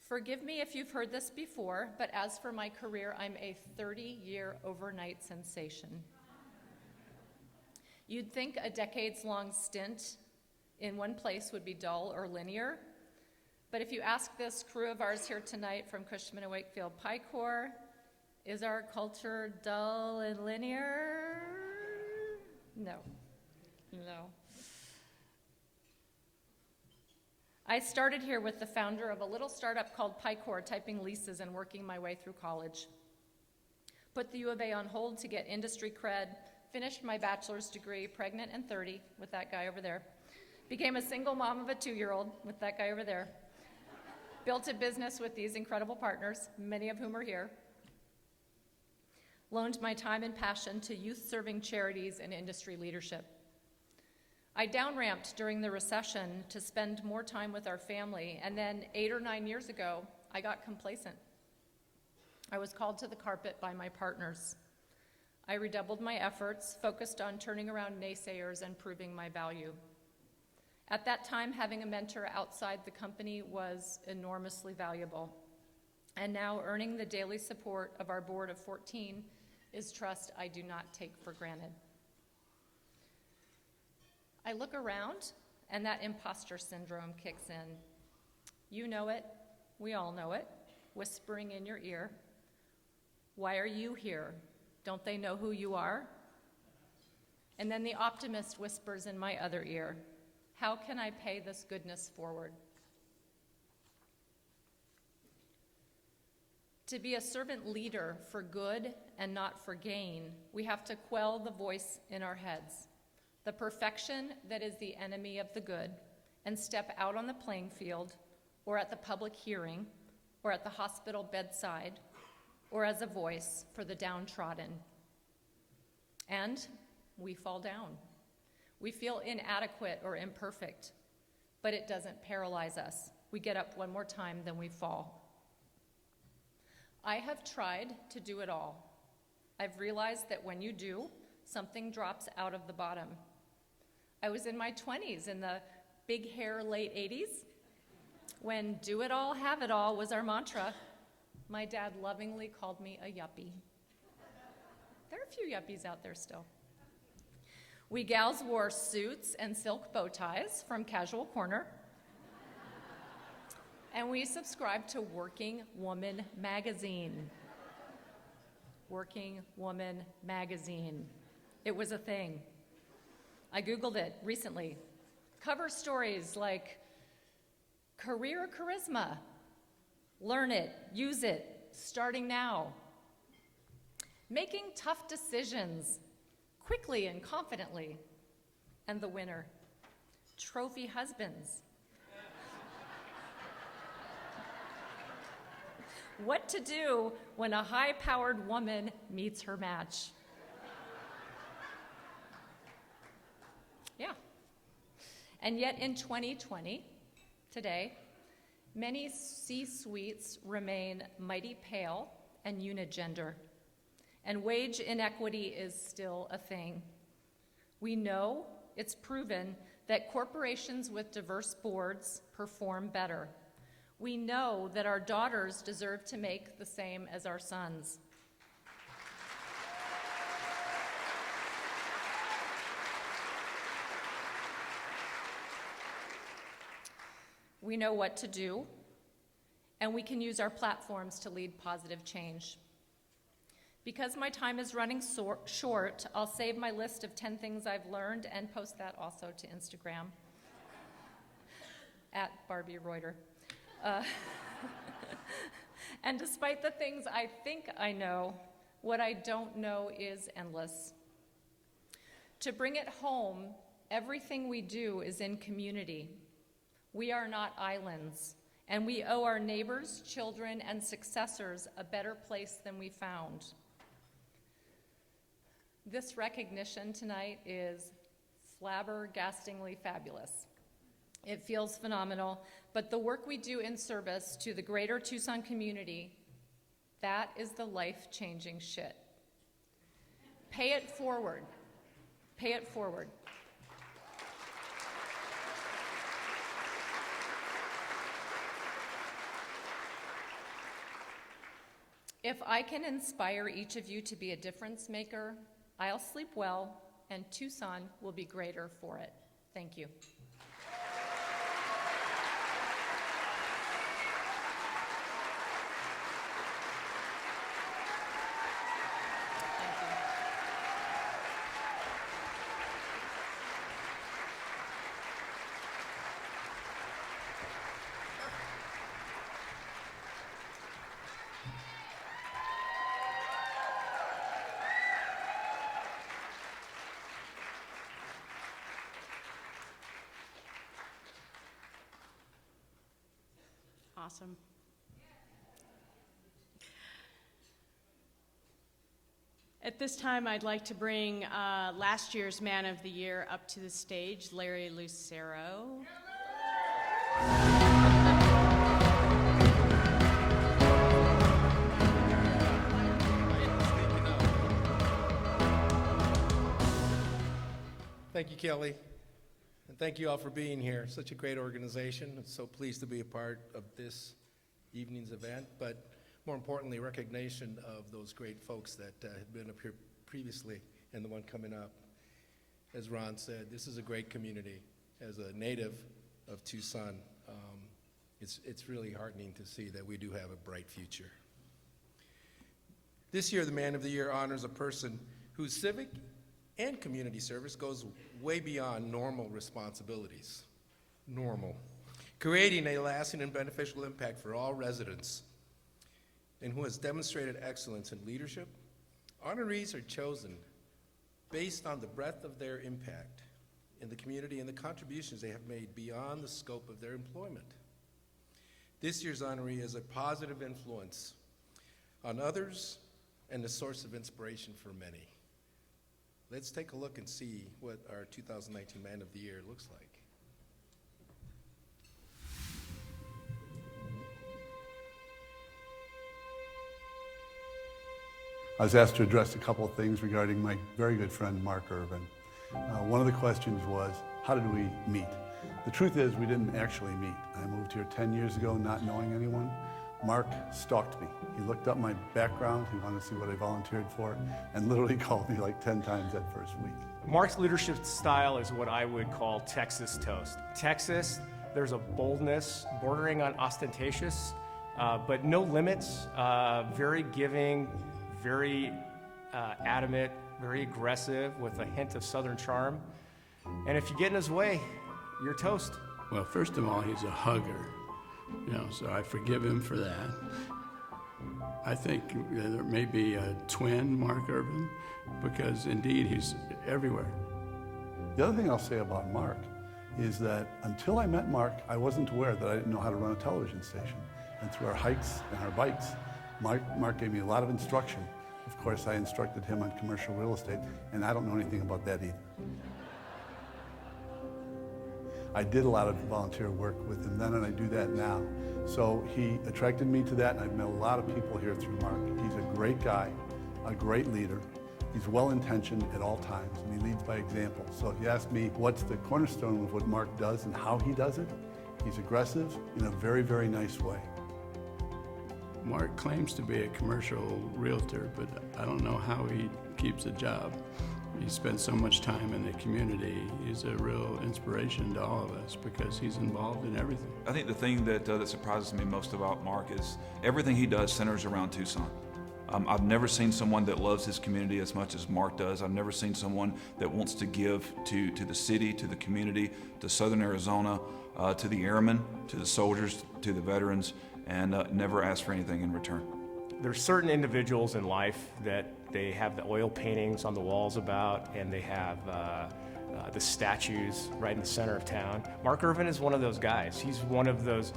[SPEAKER 7] Forgive me if you've heard this before, but as for my career, I'm a 30-year overnight sensation. You'd think a decades-long stint in one place would be dull or linear, but if you ask this crew of ours here tonight from Cushman & Wakefield Picor, is our culture dull and linear? No. I started here with the founder of a little startup called Picor, typing leases and working my way through college. Put the U of A on hold to get industry cred, finished my bachelor's degree, pregnant and 30, with that guy over there. Became a single mom of a 2-year-old with that guy over there. Built a business with these incredible partners, many of whom are here. Loaned my time and passion to youth-serving charities and industry leadership. I down-ramped during the recession to spend more time with our family, and then 8 or 9 years ago, I got complacent. I was called to the carpet by my partners. I redoubled my efforts, focused on turning around naysayers and proving my value. At that time, having a mentor outside the company was enormously valuable. And now earning the daily support of our board of 14 is trust I do not take for granted. I look around, and that imposter syndrome kicks in. You know it, we all know it, whispering in your ear. Why are you here? Don't they know who you are? And then the optimist whispers in my other ear, how can I pay this goodness forward? To be a servant leader for good and not for gain, we have to quell the voice in our heads, the perfection that is the enemy of the good, and step out on the playing field, or at the public hearing, or at the hospital bedside, or as a voice for the downtrodden. And we fall down. We feel inadequate or imperfect, but it doesn't paralyze us. We get up one more time, then we fall. I have tried to do it all. I've realized that when you do, something drops out of the bottom. I was in my 20s in the big hair late 80s when do it all, have it all was our mantra. My dad lovingly called me a yuppie. There are a few yuppies out there still. We gals wore suits and silk bow ties from Casual Corner. And we subscribed to Working Woman magazine. Working Woman magazine. It was a thing. I Googled it recently. Cover stories like career charisma, learn it, use it, starting now. Making tough decisions quickly and confidently. And the winner, trophy husbands. What to do when a high-powered woman meets her match. Yeah. And yet in 2020, today, many C-suites remain mighty pale and unigender, and wage inequity is still a thing. We know it's proven that corporations with diverse boards perform better. We know that our daughters deserve to make the same as our sons. We know what to do, and we can use our platforms to lead positive change. Because my time is running short, I'll save my list of 10 things I've learned and post that also to Instagram, at Barbi Reuter. And despite the things I think I know, what I don't know is endless. To bring it home, everything we do is in community. We are not islands, and we owe our neighbors, children, and successors a better place than we found. This recognition tonight is flabbergastingly fabulous. It feels phenomenal, but the work we do in service to the greater Tucson community, that is the life-changing shit. Pay it forward. Pay it forward. If I can inspire each of you to be a difference maker, I'll sleep well, and Tucson will be greater for it. Thank you.
[SPEAKER 1] Awesome. At this time, I'd like to bring last year's Man of the Year up to the stage, Larry Lucero.
[SPEAKER 4] Thank you, Kelly. And thank you all for being here. Such a great organization. I'm so pleased to be a part of this evening's event, but more importantly, recognition of those great folks that have been up here previously and the one coming up. As Ron said, this is a great community. As a native of Tucson, it's really heartening to see that we do have a bright future. This year, the Man of the Year honors a person whose civic and community service goes way beyond normal responsibilities. Creating a lasting and beneficial impact for all residents, and who has demonstrated excellence in leadership. Honorees are chosen based on the breadth of their impact in the community and the contributions they have made beyond the scope of their employment. This year's honoree is a positive influence on others and a source of inspiration for many. Let's take a look and see what our 2019 Man of the Year looks like.
[SPEAKER 22] I was asked to address a couple of things regarding my very good friend, Mark Irvin. One of the questions was, how did we meet? The truth is, we didn't actually meet. I moved here 10 years ago not knowing anyone. Mark stalked me. He looked up my background, he wanted to see what I volunteered for, and literally called me like 10 times that first week.
[SPEAKER 23] Mark's leadership style is what I would call Texas toast. Texas, there's a boldness bordering on ostentatious, but no limits, very giving, very adamant, very aggressive with a hint of Southern charm. And if you get in his way, you're toast.
[SPEAKER 24] Well, first of all, he's a hugger, so I forgive him for that. I think there may be a twin Mark Irvin, because indeed he's everywhere.
[SPEAKER 22] The other thing I'll say about Mark is that until I met Mark, I wasn't aware that I didn't know how to run a television station. And through our hikes and our bikes, Mark gave me a lot of instruction. Of course, I instructed him on commercial real estate, and I don't know anything about that either. I did a lot of volunteer work with him then, and I do that now. So he attracted me to that, and I've met a lot of people here through Mark. He's a great guy, a great leader, He's well-intentioned at all times, and he leads by example. So if you ask me what's the cornerstone of what Mark does and how he does it, he's aggressive in a very, very nice way.
[SPEAKER 24] Mark claims to be a commercial realtor, but I don't know how he keeps a job. He spends so much time in the community. He's a real inspiration to all of us because he's involved in everything.
[SPEAKER 3] I think the thing that surprises me most about Mark is everything he does centers around Tucson. I've never seen someone that loves his community as much as Mark does. I've never seen someone that wants to give to the city, to the community, to Southern Arizona, to the airmen, to the soldiers, to the veterans, and never ask for anything in return.
[SPEAKER 23] There's certain individuals in life that they have the oil paintings on the walls about, and they have the statues right in the center of town. Mark Irvin is one of those guys. He's one of those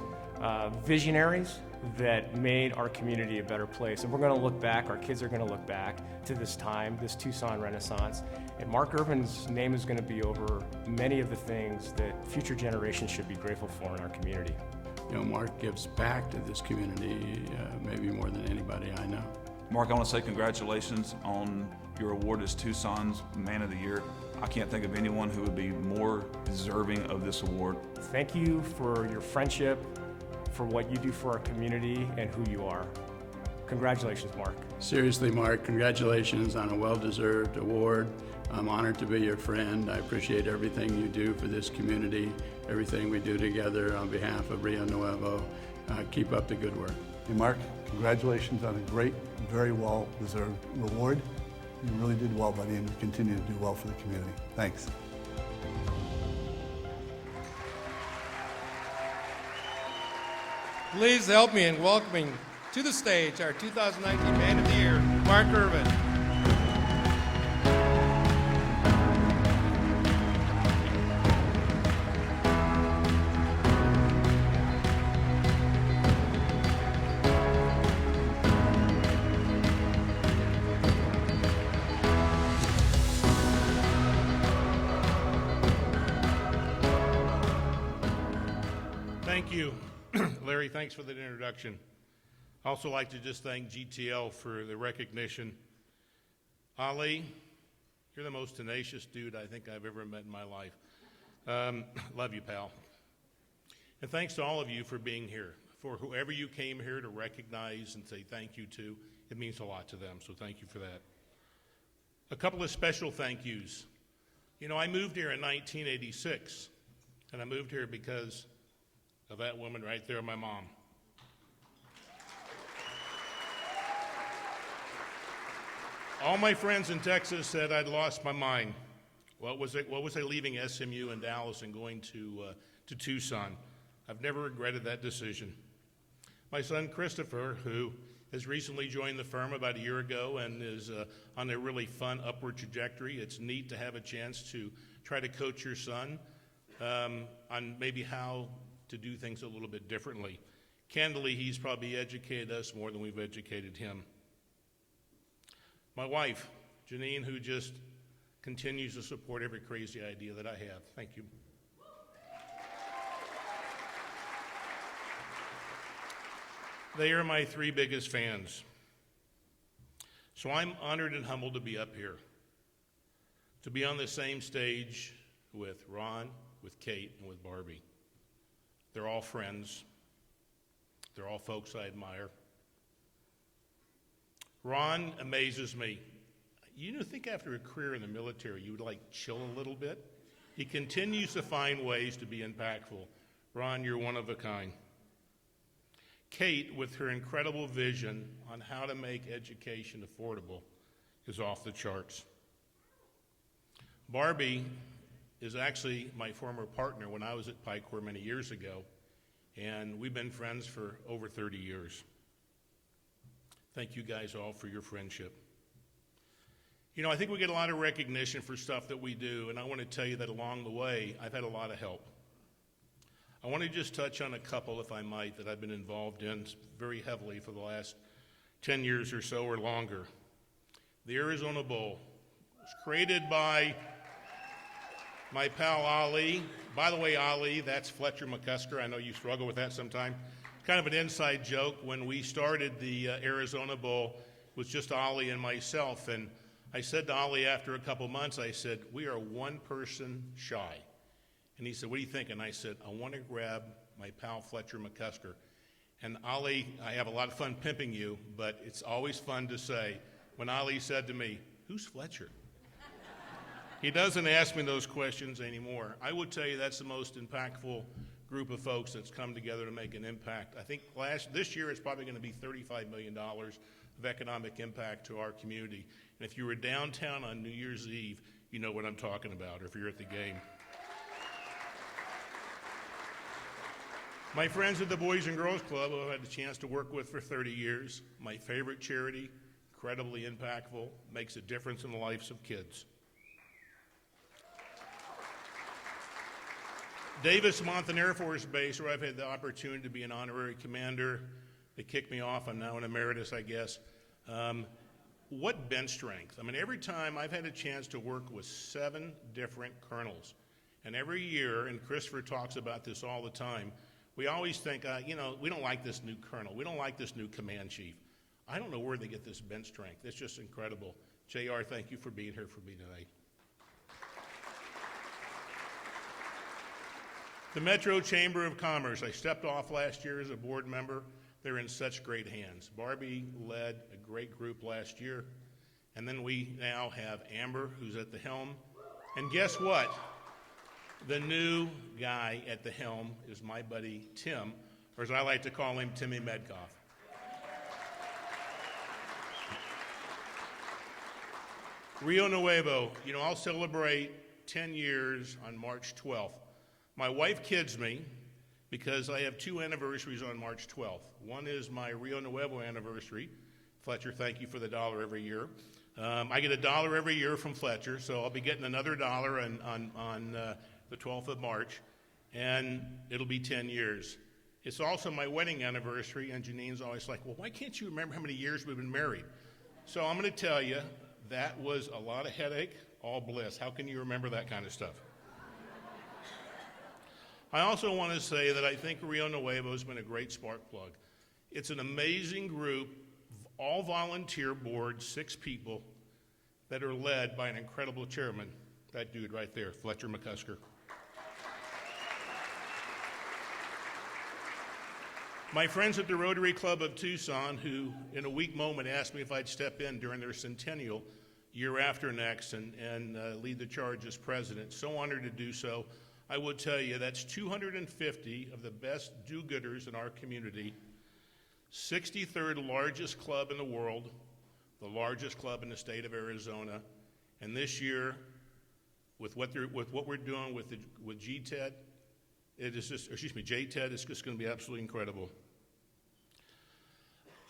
[SPEAKER 23] visionaries that made our community a better place. And we're going to look back, our kids are going to look back to this time, this Tucson Renaissance. And Mark Irvin's name is going to be over many of the things that future generations should be grateful for in our community.
[SPEAKER 24] You know, Mark gives back to this community maybe more than anybody I know.
[SPEAKER 3] Mark, I want to say congratulations on your award as Tucson's Man of the Year. I can't think of anyone who would be more deserving of this award.
[SPEAKER 23] Thank you for your friendship, for what you do for our community, and who you are. Congratulations, Mark.
[SPEAKER 24] Seriously, Mark, congratulations on a well-deserved award. I'm honored to be your friend. I appreciate everything you do for this community, everything we do together on behalf of Rio Nuevo. Keep up the good work.
[SPEAKER 22] Hey, Mark, congratulations on a great, very well-deserved reward. You really did well, buddy, and you continue to do well for the community. Thanks.
[SPEAKER 4] Please help me in welcoming to the stage our 2019 Man of the Year, Mark Irvin.
[SPEAKER 5] Thank you, Larry. Thanks for that introduction. I also like to just thank GTL for the recognition. Ali, you're the most tenacious dude I think I've ever met in my life. Love you, pal. And thanks to all of you for being here. For whoever you came here to recognize and say thank you to, it means a lot to them, so thank you for that. A couple of special thank yous. You know, I moved here in 1986, and I moved here because of that woman right there, my mom. All my friends in Texas said I'd lost my mind. What was I leaving SMU in Dallas and going to Tucson? I've never regretted that decision. My son Christopher, who has recently joined the firm about a year ago and is on a really fun upward trajectory. It's neat to have a chance to try to coach your son on maybe how to do things a little bit differently. Candidly, he's probably educated us more than we've educated him. My wife, Janine, who just continues to support every crazy idea that I have. Thank you. They are my three biggest fans. So I'm honored and humbled to be up here, to be on the same stage with Ron, with Kate, and with Barbie. They're all friends. They're all folks I admire. Ron amazes me. You think after a career in the military, you would like chill a little bit? He continues to find ways to be impactful. Ron, you're one of a kind. Kate, with her incredible vision on how to make education affordable, is off the charts. Barbie is actually my former partner when I was at Picor many years ago, and we've been friends for over 30 years. Thank you guys all for your friendship. You know, I think we get a lot of recognition for stuff that we do, and I want to tell you that along the way, I've had a lot of help. I want to just touch on a couple, if I might, that I've been involved in very heavily for the last 10 years or so or longer. The Arizona Bowl was created by my pal Ali. By the way, Ali, that's Fletcher McCusker. I know you struggle with that sometime. Kind of an inside joke. When we started the Arizona Bowl, it was just Ali and myself. And I said to Ollie after a couple months, I said, we are one person shy. And he said, what do you think? And I said, I want to grab my pal Fletcher McCusker. And Ollie, I have a lot of fun pimping you, but it's always fun to say, when Ollie said to me, who's Fletcher? He doesn't ask me those questions anymore. I would tell you that's the most impactful group of folks that's come together to make an impact. I think this year it's probably going to be $35 million of economic impact to our community. And if you were downtown on New Year's Eve, you know what I'm talking about, or if you're at the game. My friends at the Boys and Girls Club, who I've had the chance to work with for 30 years, my favorite charity, incredibly impactful, makes a difference in the lives of kids. Davis-Monthan Air Force Base, where I've had the opportunity to be an honorary commander. They kicked me off. I'm now an emeritus, I guess. What bench strength. I mean, every time I've had a chance to work with 7 different colonels. And every year, and Christopher talks about this all the time, we always think, we don't like this new colonel. We don't like this new command chief. I don't know where they get this bench strength. It's just incredible. JR, thank you for being here for me tonight. The Metro Chamber of Commerce. I stepped off last year as a board member. They're in such great hands. Barbie led a great group last year. And then we now have Amber, who's at the helm. And guess what? The new guy at the helm is my buddy Tim, or as I like to call him, Timmy Medcoff. Rio Nuevo, I'll celebrate 10 years on March 12th. My wife kids me because I have 2 anniversaries on March 12th. One is my Rio Nuevo anniversary. Fletcher, thank you for the $1 every year. I get $1 every year from Fletcher, so I'll be getting another $1 on the 12th of March, and it'll be 10 years. It's also my wedding anniversary, and Janine's always like, well, why can't you remember how many years we've been married? So I'm going to tell you, that was a lot of headache, all bliss. How can you remember that kind of stuff? I also want to say that I think Rio Nuevo has been a great spark plug. It's an amazing group, all volunteer board, 6 people, that are led by an incredible chairman, that dude right there, Fletcher McCusker. My friends at the Rotary Club of Tucson, who in a weak moment asked me if I'd step in during their centennial year after next and lead the charge as president. So honored to do so. I would tell you that's 250 of the best do-gooders in our community, 63rd largest club in the world, the largest club in the state of Arizona, and this year, with what we're doing with GTED, JTED, it's just going to be absolutely incredible.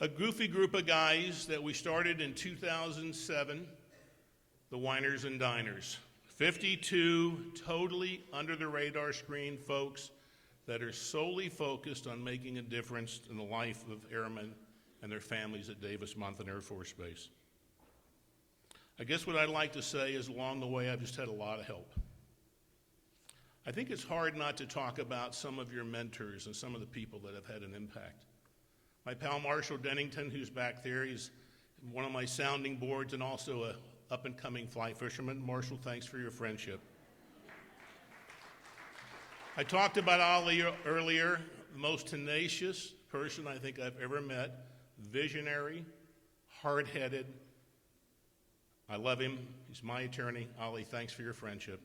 [SPEAKER 5] A goofy group of guys that we started in 2007, the Winers and Diners. 52 totally under the radar screen folks that are solely focused on making a difference in the life of airmen and their families at Davis-Monthan Air Force Base. I guess what I'd like to say is along the way I've just had a lot of help. I think it's hard not to talk about some of your mentors and some of the people that have had an impact. My pal Marshall Dennington, who's back there, he's one of my sounding boards and also a up-and-coming fly fisherman. Marshall, thanks for your friendship. I talked about Ollie earlier, the most tenacious person I think I've ever met, visionary, hard-headed. I love him. He's my attorney. Ollie, thanks for your friendship.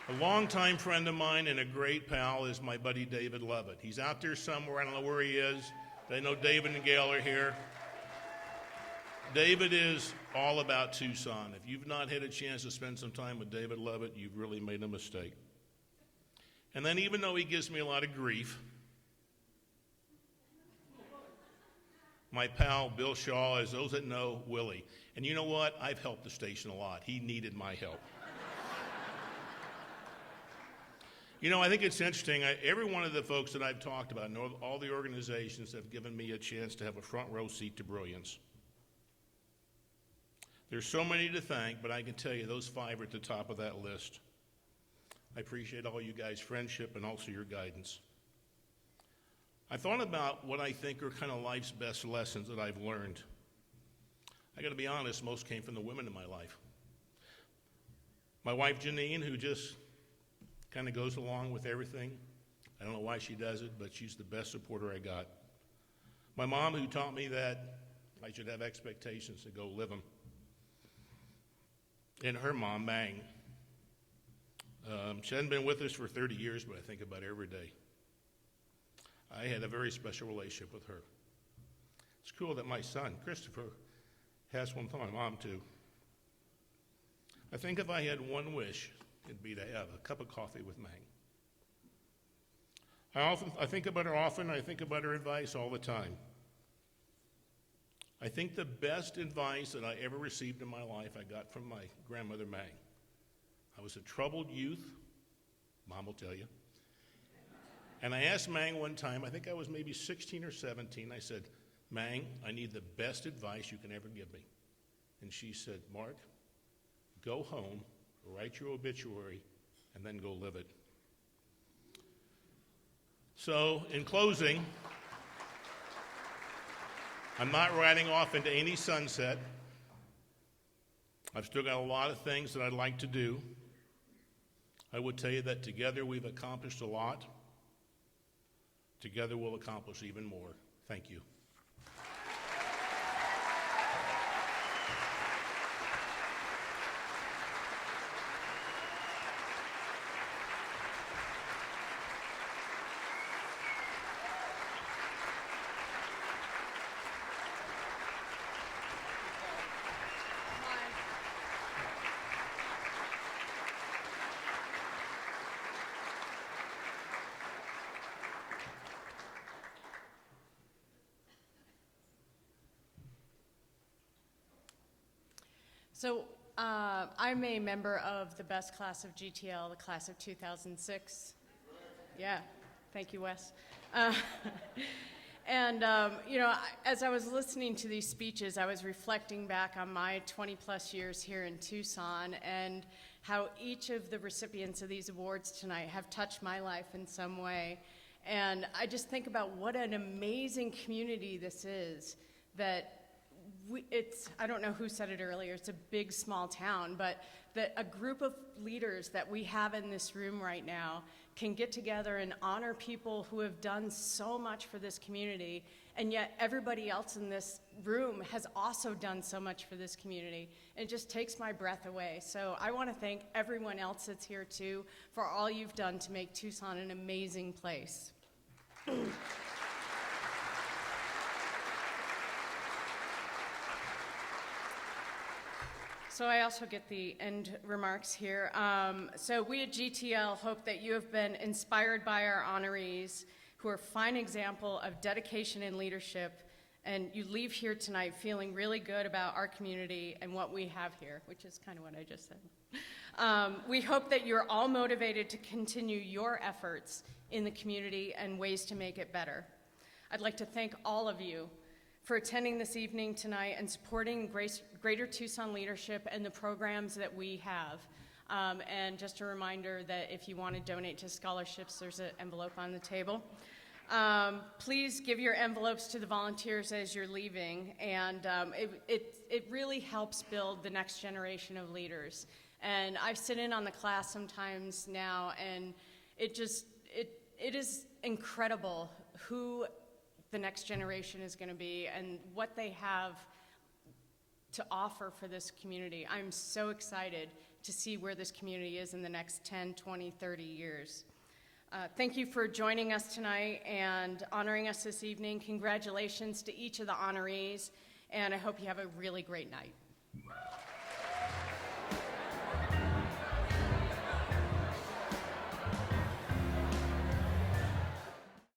[SPEAKER 5] A longtime friend of mine and a great pal is my buddy David Lovett. He's out there somewhere. I don't know where he is. I know David and Gail are here. David is all about Tucson. If you've not had a chance to spend some time with David Lovett, you've really made a mistake. And then even though he gives me a lot of grief, my pal Bill Shaw, as those that know, Willie. And you know what? I've helped the station a lot. He needed my help. I think it's interesting. Every one of the folks that I've talked about, all the organizations have given me a chance to have a front row seat to brilliance. There's so many to thank, but I can tell you those 5 are at the top of that list. I appreciate all you guys' friendship and also your guidance. I thought about what I think are kind of life's best lessons that I've learned. I got to be honest, most came from the women in my life. My wife, Janine, who just kind of goes along with everything. I don't know why she does it, but she's the best supporter I got. My mom, who taught me that I should have expectations to go live them. And her mom, Mang. She hadn't been with us for 30 years, but I think about her every day. I had a very special relationship with her. It's cool that my son, Christopher, has one for my mom, too. I think if I had one wish, it'd be to have a cup of coffee with Mang. I think about her often. I think about her advice all the time. I think the best advice that I ever received in my life I got from my grandmother, Mang. I was a troubled youth, Mom will tell you. And I asked Mang one time, I think I was maybe 16 or 17, I said, Mang, I need the best advice you can ever give me. And she said, Mark, go home, write your obituary, and then go live it. So, in closing, I'm not riding off into any sunset. I've still got a lot of things that I'd like to do. I would tell you that together we've accomplished a lot. Together we'll accomplish even more. Thank you.
[SPEAKER 1] So I'm a member of the best class of GTL, the class of 2006. Yeah, thank you, Wes. You know, as I was listening to these speeches, I was reflecting back on my 20-plus years here in Tucson and how each of the recipients of these awards tonight have touched my life in some way. And I just think about what an amazing community this is, that I don't know who said it earlier, it's a big, small town, but that a group of leaders that we have in this room right now can get together and honor people who have done so much for this community, and yet everybody else in this room has also done so much for this community. It just takes my breath away. So I want to thank everyone else that's here too for all you've done to make Tucson an amazing place. So I also get the end remarks here. So we at GTL hope that you have been inspired by our honorees who are a fine example of dedication and leadership, and you leave here tonight feeling really good about our community and what we have here, which is kind of what I just said. We hope that you're all motivated to continue your efforts in the community and ways to make it better. I'd like to thank all of you for attending this evening tonight and supporting Greater Tucson leadership and the programs that we have. And just a reminder that if you want to donate to scholarships, there's an envelope on the table. Please give your envelopes to the volunteers as you're leaving, and it really helps build the next generation of leaders. And I sit in on the class sometimes now, and it is incredible who the next generation is going to be and what they have to offer for this community. I'm so excited to see where this community is in the next 10, 20, 30 years. Thank you for joining us tonight and honoring us this evening. Congratulations to each of the honorees, and I hope you have a really great night.